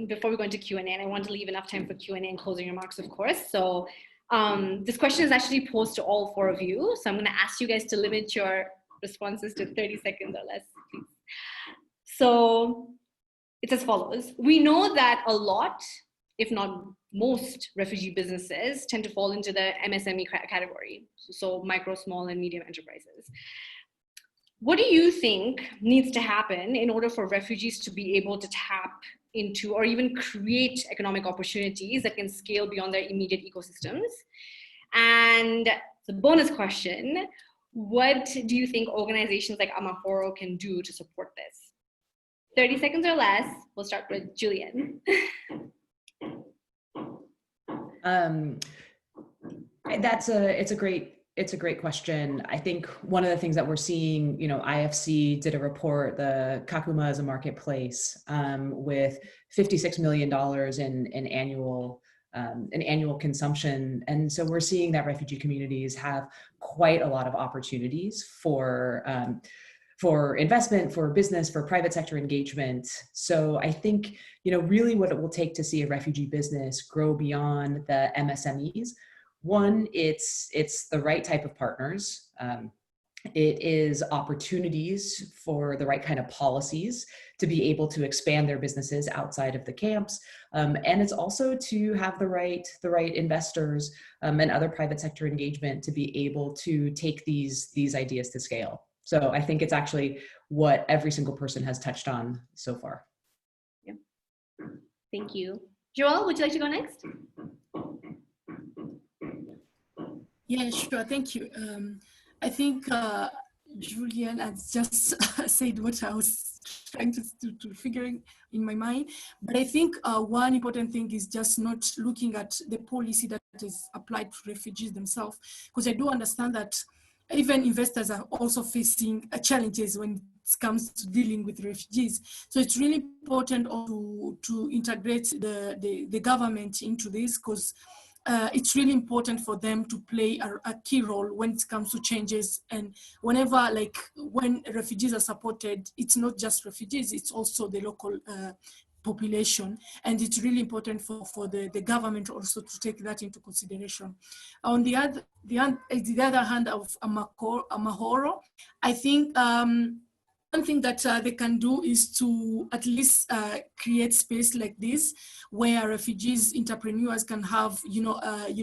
before we go into Q&A, and I want to leave enough time for Q&A and closing remarks, of course. So this question is actually posed to all four of you. So I'm going to ask you guys to limit your responses to 30 seconds or less, please. So it's as follows. We know that a lot, if not most, refugee businesses tend to fall into the MSME category. So micro, small, and medium enterprises. What do you think needs to happen in order for refugees to be able to tap into or even create economic opportunities that can scale beyond their immediate ecosystems? And the bonus question, what do you think organizations like Amaforo can do to support this? 30 seconds or less. We'll start with Julian. It's a great question. I think one of the things that we're seeing, IFC did a report, the Kakuma as a marketplace, with $56 million in annual consumption. And so we're seeing that refugee communities have quite a lot of opportunities for investment, for business, for private sector engagement. So I think, really what it will take to see a refugee business grow beyond the MSMEs. One, it's the right type of partners. It is opportunities for the right kind of policies to be able to expand their businesses outside of the camps. And it's also to have the right investors and other private sector engagement to be able to take these ideas to scale. So I think it's actually what every single person has touched on so far. Yeah. Thank you. Joel, would you like to go next? Yeah, sure. Thank you. I think Julian has just said what I was trying to figure in my mind. But I think one important thing is just not looking at the policy that is applied to refugees themselves, because I do understand that even investors are also facing challenges when it comes to dealing with refugees. So it's really important to integrate the government into this, because it's really important for them to play a key role when it comes to changes. And whenever, like when refugees are supported, it's not just refugees, it's also the local population. And it's really important for the government also to take that into consideration. On the other hand of Amahoro, I think one thing that they can do is to at least create space like this, where refugees, entrepreneurs can have,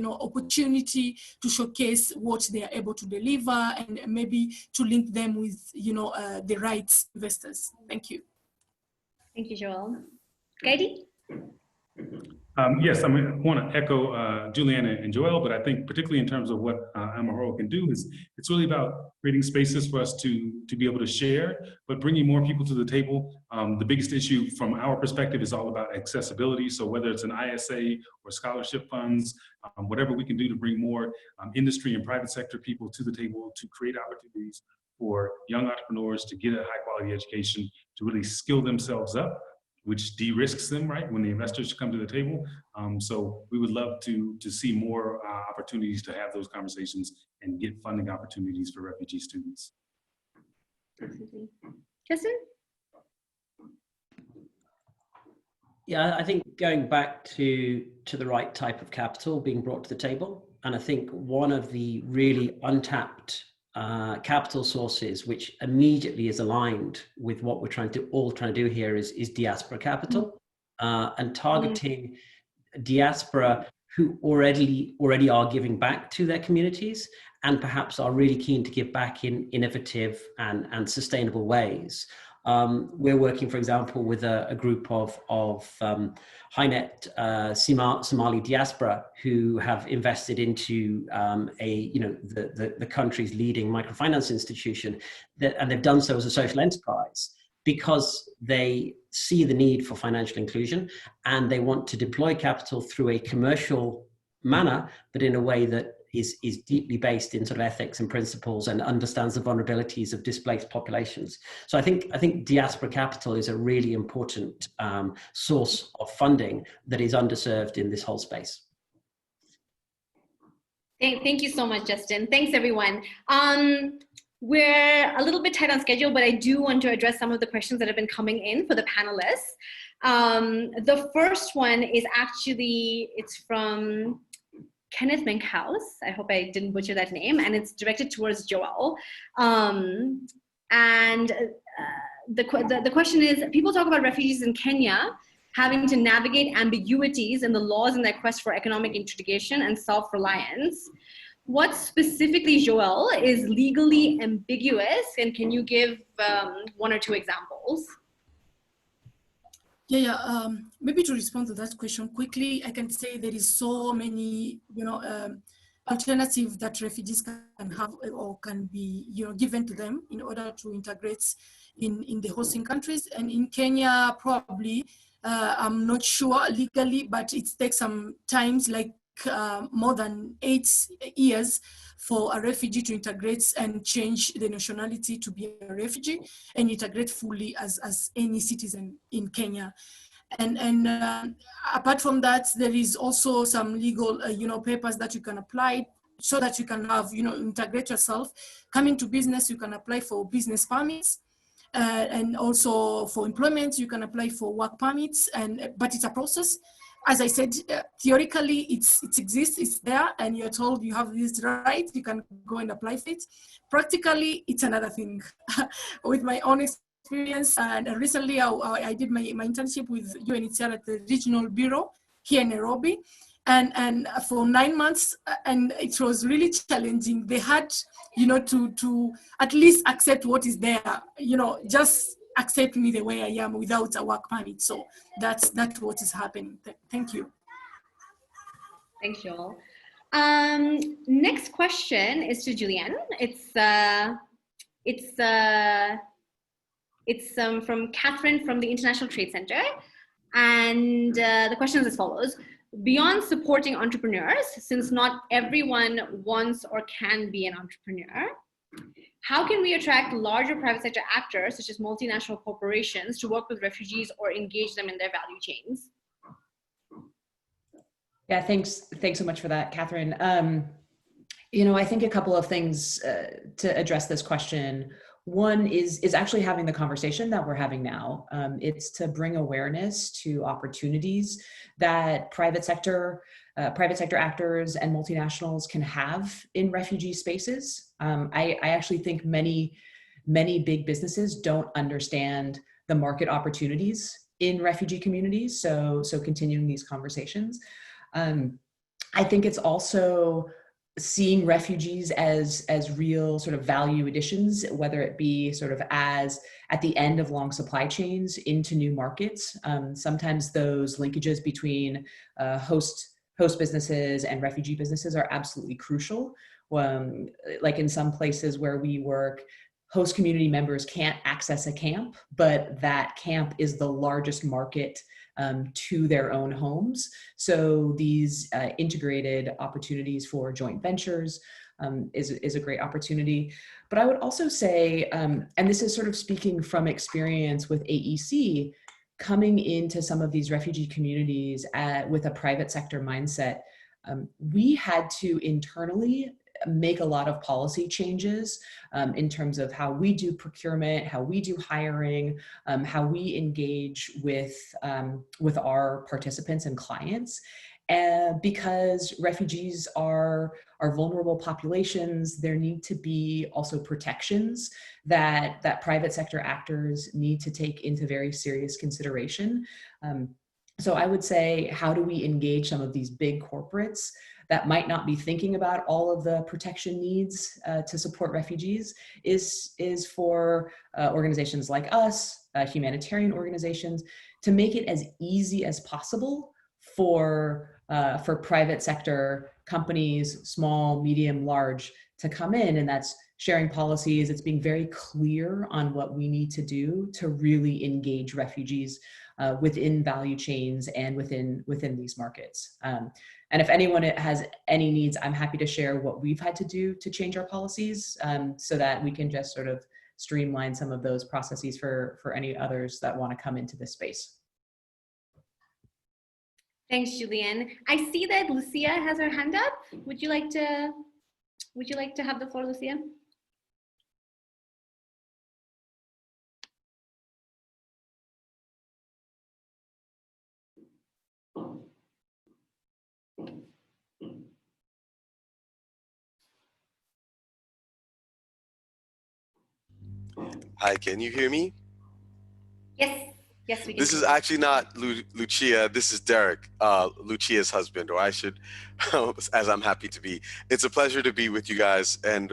opportunity to showcase what they are able to deliver, and maybe to link them with, the right investors. Thank you. Thank you, Joel. Katie? Yes, I want to echo Juliana and Joel, but I think particularly in terms of what Amahoro can do is it's really about creating spaces for us to be able to share, but bringing more people to the table. The biggest issue from our perspective is all about accessibility. So whether it's an ISA or scholarship funds, whatever we can do to bring more industry and private sector people to the table to create opportunities for young entrepreneurs to get a high quality education, to really skill themselves up, which de-risks them, right, when the investors come to the table. So we would love to see more opportunities to have those conversations and get funding opportunities for refugee students. Absolutely. Justin? Yeah, I think going back to the right type of capital being brought to the table, and I think one of the really untapped capital sources, which immediately is aligned with what we're trying to do here, is diaspora capital, and targeting diaspora who already are giving back to their communities and perhaps are really keen to give back in innovative and sustainable ways. We're working, for example, with a group of high-net Somali diaspora who have invested into the country's leading microfinance institution, and they've done so as a social enterprise because they see the need for financial inclusion and they want to deploy capital through a commercial manner, but in a way that is deeply based in sort of ethics and principles and understands the vulnerabilities of displaced populations. So I think diaspora capital is a really important source of funding that is underserved in this whole space. Thank you so much, Justin. Thanks, everyone. We're a little bit tight on schedule, but I do want to address some of the questions that have been coming in for the panelists. The first one is actually, it's from Kenneth Menkhaus. I hope I didn't butcher that name, and it's directed towards Joel. The question is, people talk about refugees in Kenya having to navigate ambiguities in the laws in their quest for economic integration and self-reliance. What specifically, Joel, is legally ambiguous, and can you give one or two examples? Yeah, maybe to respond to that question quickly, I can say there is so many, alternatives that refugees can have or can be, given to them in order to integrate in the hosting countries. And in Kenya, probably, I'm not sure legally, but it takes some times, like more than 8 years for a refugee to integrate and change the nationality to be a refugee and integrate fully as any citizen in Kenya. And apart from that, there is also some legal, papers that you can apply so that you can have, integrate yourself. Coming to business, you can apply for business permits. And also for employment, you can apply for work permits, but it's a process. As I said, theoretically, it exists, it's there, and you're told you have this right, you can go and apply for it. Practically, it's another thing. With my own experience, and recently I did my internship with UNHCR at the regional bureau here in Nairobi, and for 9 months, and it was really challenging. They had, to at least accept what is there, just accept me the way I am without a work permit. So that's what is happening. Thank you. Thanks, Joel. Next question is to Julianne. It's from Catherine from the International Trade Center. And the question is as follows. Beyond supporting entrepreneurs, since not everyone wants or can be an entrepreneur, how can we attract larger private sector actors, such as multinational corporations, to work with refugees or engage them in their value chains? Yeah, thanks so much for that, Catherine. You know, I think a couple of things to address this question. One is actually having the conversation that we're having now. It's to bring awareness to opportunities that private sector actors and multinationals can have in refugee spaces. I actually think many big businesses don't understand the market opportunities in refugee communities. So continuing these conversations. I think it's also seeing refugees as real sort of value additions, whether it be sort of as at the end of long supply chains into new markets. Sometimes those linkages between host businesses and refugee businesses are absolutely crucial. Like in some places where we work, host community members can't access a camp, but that camp is the largest market to their own homes. So these integrated opportunities for joint ventures is a great opportunity. But I would also say, and this is sort of speaking from experience with AEC, coming into some of these refugee communities with a private sector mindset, we had to internally make a lot of policy changes in terms of how we do procurement, how we do hiring, how we engage with our participants and clients. Because refugees are vulnerable populations, there need to be also protections that private sector actors need to take into very serious consideration. So I would say, how do we engage some of these big corporates that might not be thinking about all of the protection needs to support refugees is for organizations like us, humanitarian organizations, to make it as easy as possible for private sector companies, small, medium, large, to come in. And that's sharing policies. It's being very clear on what we need to do to really engage refugees within value chains and within these markets. And if anyone has any needs, I'm happy to share what we've had to do to change our policies so that we can just sort of streamline some of those processes for any others that want to come into this space. Thanks, Julianne. I see that Lucia has her hand up. Would you like to have the floor, Lucia? Hi, can you hear me? Yes, we can. This is actually not Lucia. This is Derek, Lucia's husband, or I should, as I'm happy to be. It's a pleasure to be with you guys, and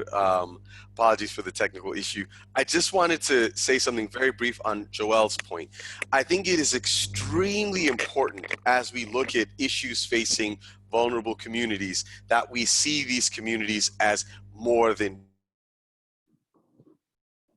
apologies for the technical issue. I just wanted to say something very brief on Joel's point. I think it is extremely important as we look at issues facing vulnerable communities that we see these communities as more than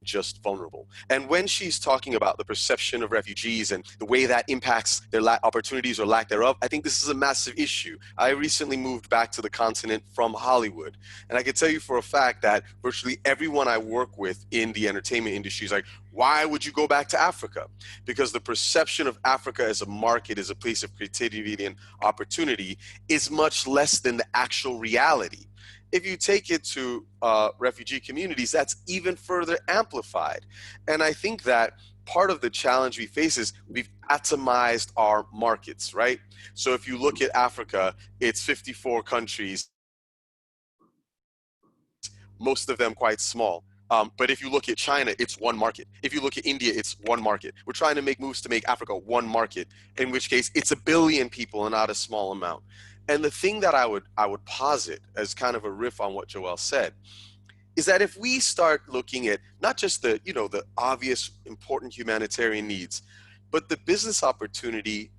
just vulnerable. And when she's talking about the perception of refugees and the way that impacts their opportunities or lack thereof, I think this is a massive issue. I recently moved back to the continent from Hollywood, and I can tell you for a fact that virtually everyone I work with in the entertainment industry is like, why would you go back to Africa? Because the perception of Africa as a market, as a place of creativity and opportunity, is much less than the actual reality. If you take it to refugee communities, that's even further amplified. And I think that part of the challenge we face is we've atomized our markets, right? So if you look at Africa, it's 54 countries, most of them quite small. But if you look at China, it's one market. If you look at India, it's one market. We're trying to make moves to make Africa one market, in which case it's 1 billion people and not a small amount. And the thing that I would posit as kind of a riff on what Joel said is that if we start looking at not just the, you know, the obvious important humanitarian needs, but the business opportunity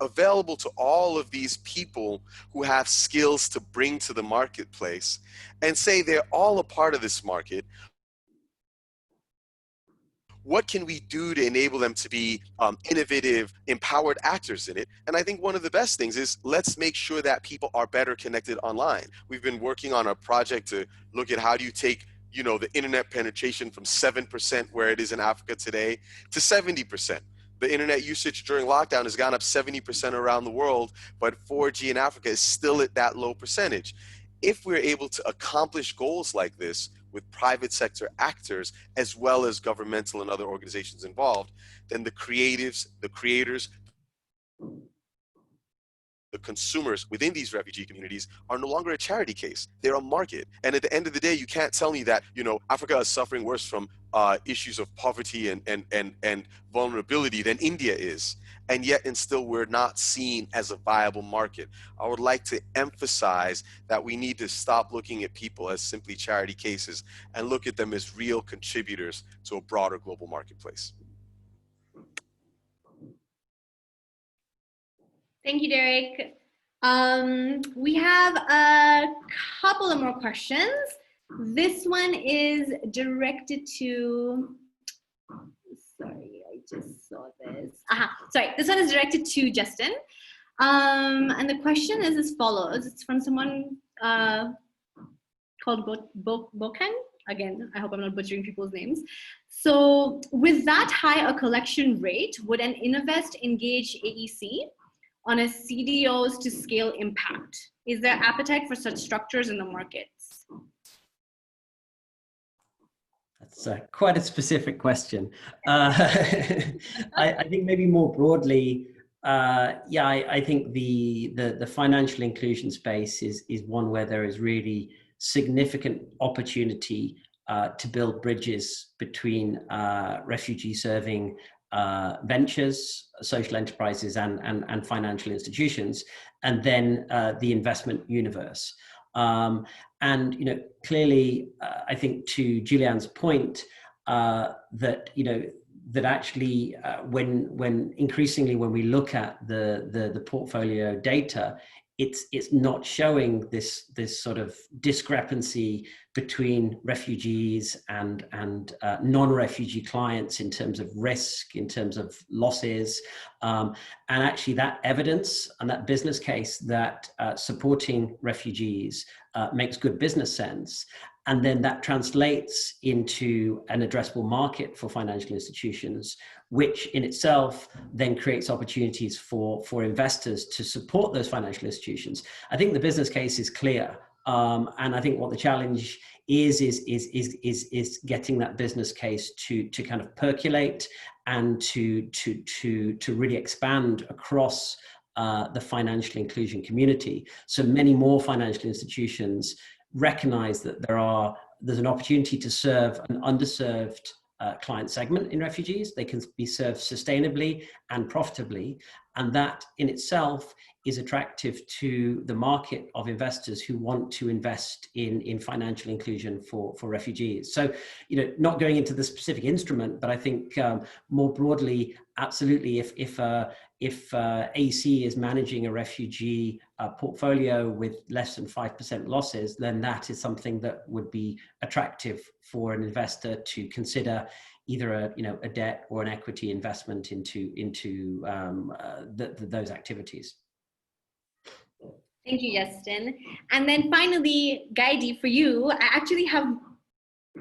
available to all of these people who have skills to bring to the marketplace, and say they're all a part of this market, what can we do to enable them to be innovative, empowered actors in it? And I think one of the best things is let's make sure that people are better connected online. We've been working on a project to look at how do you take, you know, the internet penetration from 7% where it is in Africa today to 70%. The internet usage during lockdown has gone up 70% around the world, but 4G in Africa is still at that low percentage. If we're able to accomplish goals like this with private sector actors, as well as governmental and other organizations involved, then the creatives, the creators, the consumers within these refugee communities are no longer a charity case. They're a market. And at the end of the day, you can't tell me that, you know, Africa is suffering worse from issues of poverty and vulnerability than India is. And yet, and still, we're not seen as a viable market. I would like to emphasize that we need to stop looking at people as simply charity cases and look at them as real contributors to a broader global marketplace. Thank you, Derek. We have a couple of more questions. This one is directed to, sorry, I just saw this. Sorry, this one is directed to Justin. And the question is as follows. It's from someone called Bokan. Again, I hope I'm not butchering people's names. So with that high a collection rate, would an Innovest engage AEC on a CDOs to scale impact? Is there appetite for such structures in the markets? That's quite a specific question. I think maybe more broadly, yeah, I think the financial inclusion space is one where there is really significant opportunity to build bridges between refugee serving ventures, social enterprises, and financial institutions, and then the investment universe. And you know, clearly, I think to Julian's point, that you know that actually, when increasingly when we look at the portfolio data, it's not showing this sort of discrepancy between refugees and non-refugee clients in terms of risk, in terms of losses, and actually that evidence and that business case that supporting refugees makes good business sense. And then that translates into an addressable market for financial institutions, which in itself then creates opportunities for investors to support those financial institutions. I think the business case is clear. And I think what the challenge is getting that business case to kind of percolate and to really expand across the financial inclusion community. So many more financial institutions recognize that there's an opportunity to serve an underserved client segment in refugees. They can be served sustainably and profitably, and that in itself is attractive to the market of investors who want to invest in financial inclusion for refugees. So, you know, not going into the specific instrument, but I think more broadly, absolutely, if AEC is managing a refugee portfolio with less than 5% losses, then that is something that would be attractive for an investor to consider, either a debt or an equity investment into those activities. Thank you, Justin. And then finally, Gaidi, for you, I actually have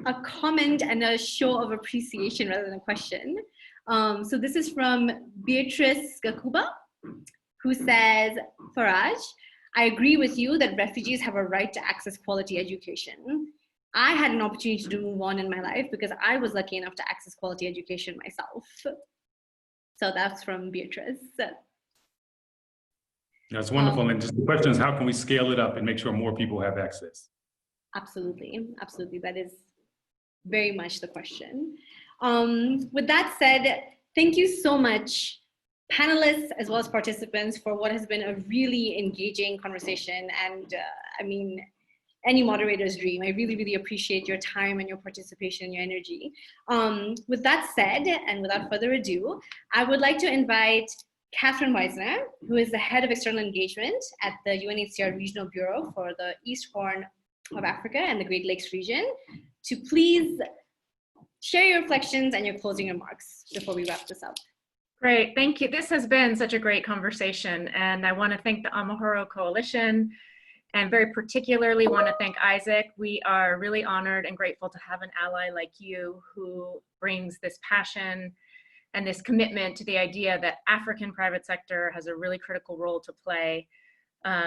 a comment and a show of appreciation rather than a question. So this is from Beatrice Gakuba, who says, Faraj, I agree with you that refugees have a right to access quality education. I had an opportunity to move on in my life because I was lucky enough to access quality education myself. So that's from Beatrice. That's wonderful. And just the question is, how can we scale it up and make sure more people have access? Absolutely, absolutely. That is very much the question. With that said, thank you so much, panelists as well as participants, for what has been a really engaging conversation. And I mean, any moderator's dream. I really, really appreciate your time and your participation and your energy. With that said, and without further ado, I would like to invite Catherine Weisner, who is the head of external engagement at the UNHCR Regional Bureau for the East Horn of Africa and the Great Lakes region, to please share your reflections and your closing remarks before we wrap this up. Great, thank you. This has been such a great conversation, and I want to thank the Amahoro Coalition, and very particularly want to thank Isaac. We are really honored and grateful to have an ally like you who brings this passion and this commitment to the idea that African private sector has a really critical role to play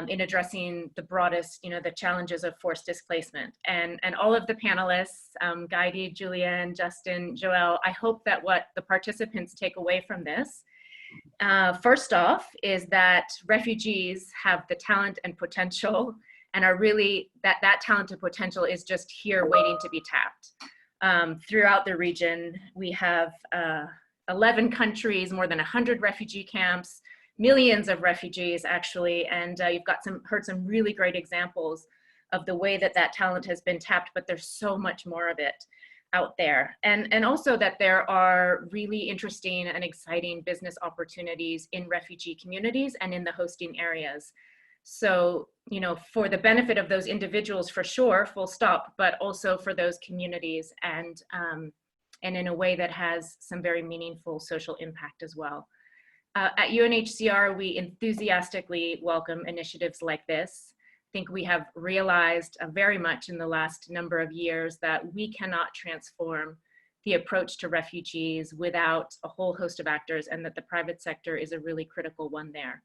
in addressing the broadest, the challenges of forced displacement. And all of the panelists, Gaidi, Julianne, Justin, Joelle, I hope that what the participants take away from this, first off, is that refugees have the talent and potential, and are really, that talent and potential is just here waiting to be tapped. Throughout the region, we have 11 countries, more than 100 refugee camps, millions of refugees actually, and you've got heard some really great examples of the way that talent has been tapped, but there's so much more of it out there. And also that there are really interesting and exciting business opportunities in refugee communities and in the hosting areas. So, for the benefit of those individuals for sure, full stop, but also for those communities, and in a way that has some very meaningful social impact as well. At UNHCR, we enthusiastically welcome initiatives like this. I think we have realized very much in the last number of years that we cannot transform the approach to refugees without a whole host of actors, and that the private sector is a really critical one there.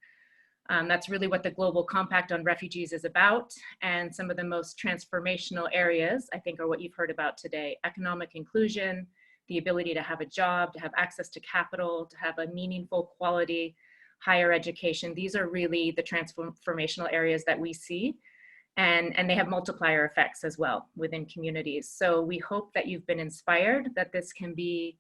That's really what the Global Compact on Refugees is about, and some of the most transformational areas, I think, are what you've heard about today: economic inclusion, the ability to have a job, to have access to capital, to have a meaningful quality higher education. These are really the transformational areas that we see, and they have multiplier effects as well within communities. So we hope that you've been inspired, that this can be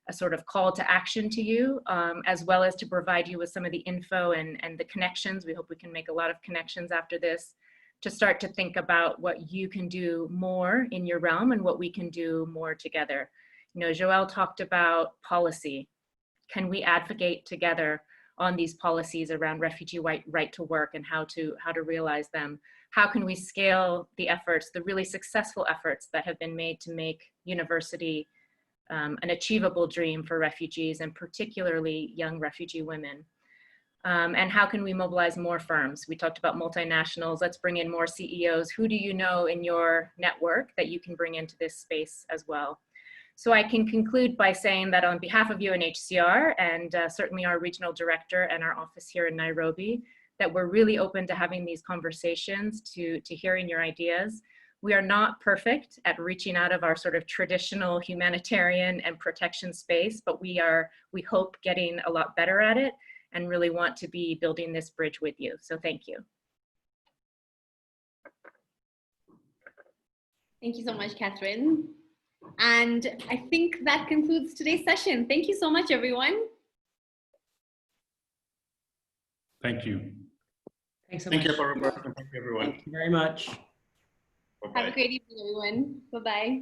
a sort of call to action to you, as well as to provide you with some of the info and the connections. We hope we can make a lot of connections after this to start to think about what you can do more in your realm and what we can do more together. Joelle talked about policy. Can we advocate together on these policies around refugee right to work and how to realize them? How can we scale the efforts, the really successful efforts that have been made to make university an achievable dream for refugees, and particularly young refugee women? And how can we mobilize more firms? We talked about multinationals. Let's bring in more CEOs. Who do you know in your network that you can bring into this space as well? So I can conclude by saying that on behalf of UNHCR and certainly our regional director and our office here in Nairobi, that we're really open to having these conversations, to hearing your ideas. We are not perfect at reaching out of our sort of traditional humanitarian and protection space, but we hope, getting a lot better at it, and really want to be building this bridge with you. So thank you. Thank you so much, Catherine. And I think that concludes today's session. Thank you so much, everyone. Thank you. Thanks so much. Thank you, everyone. Thank you, everyone. Thank you very much. Have a great evening, everyone. Bye-bye.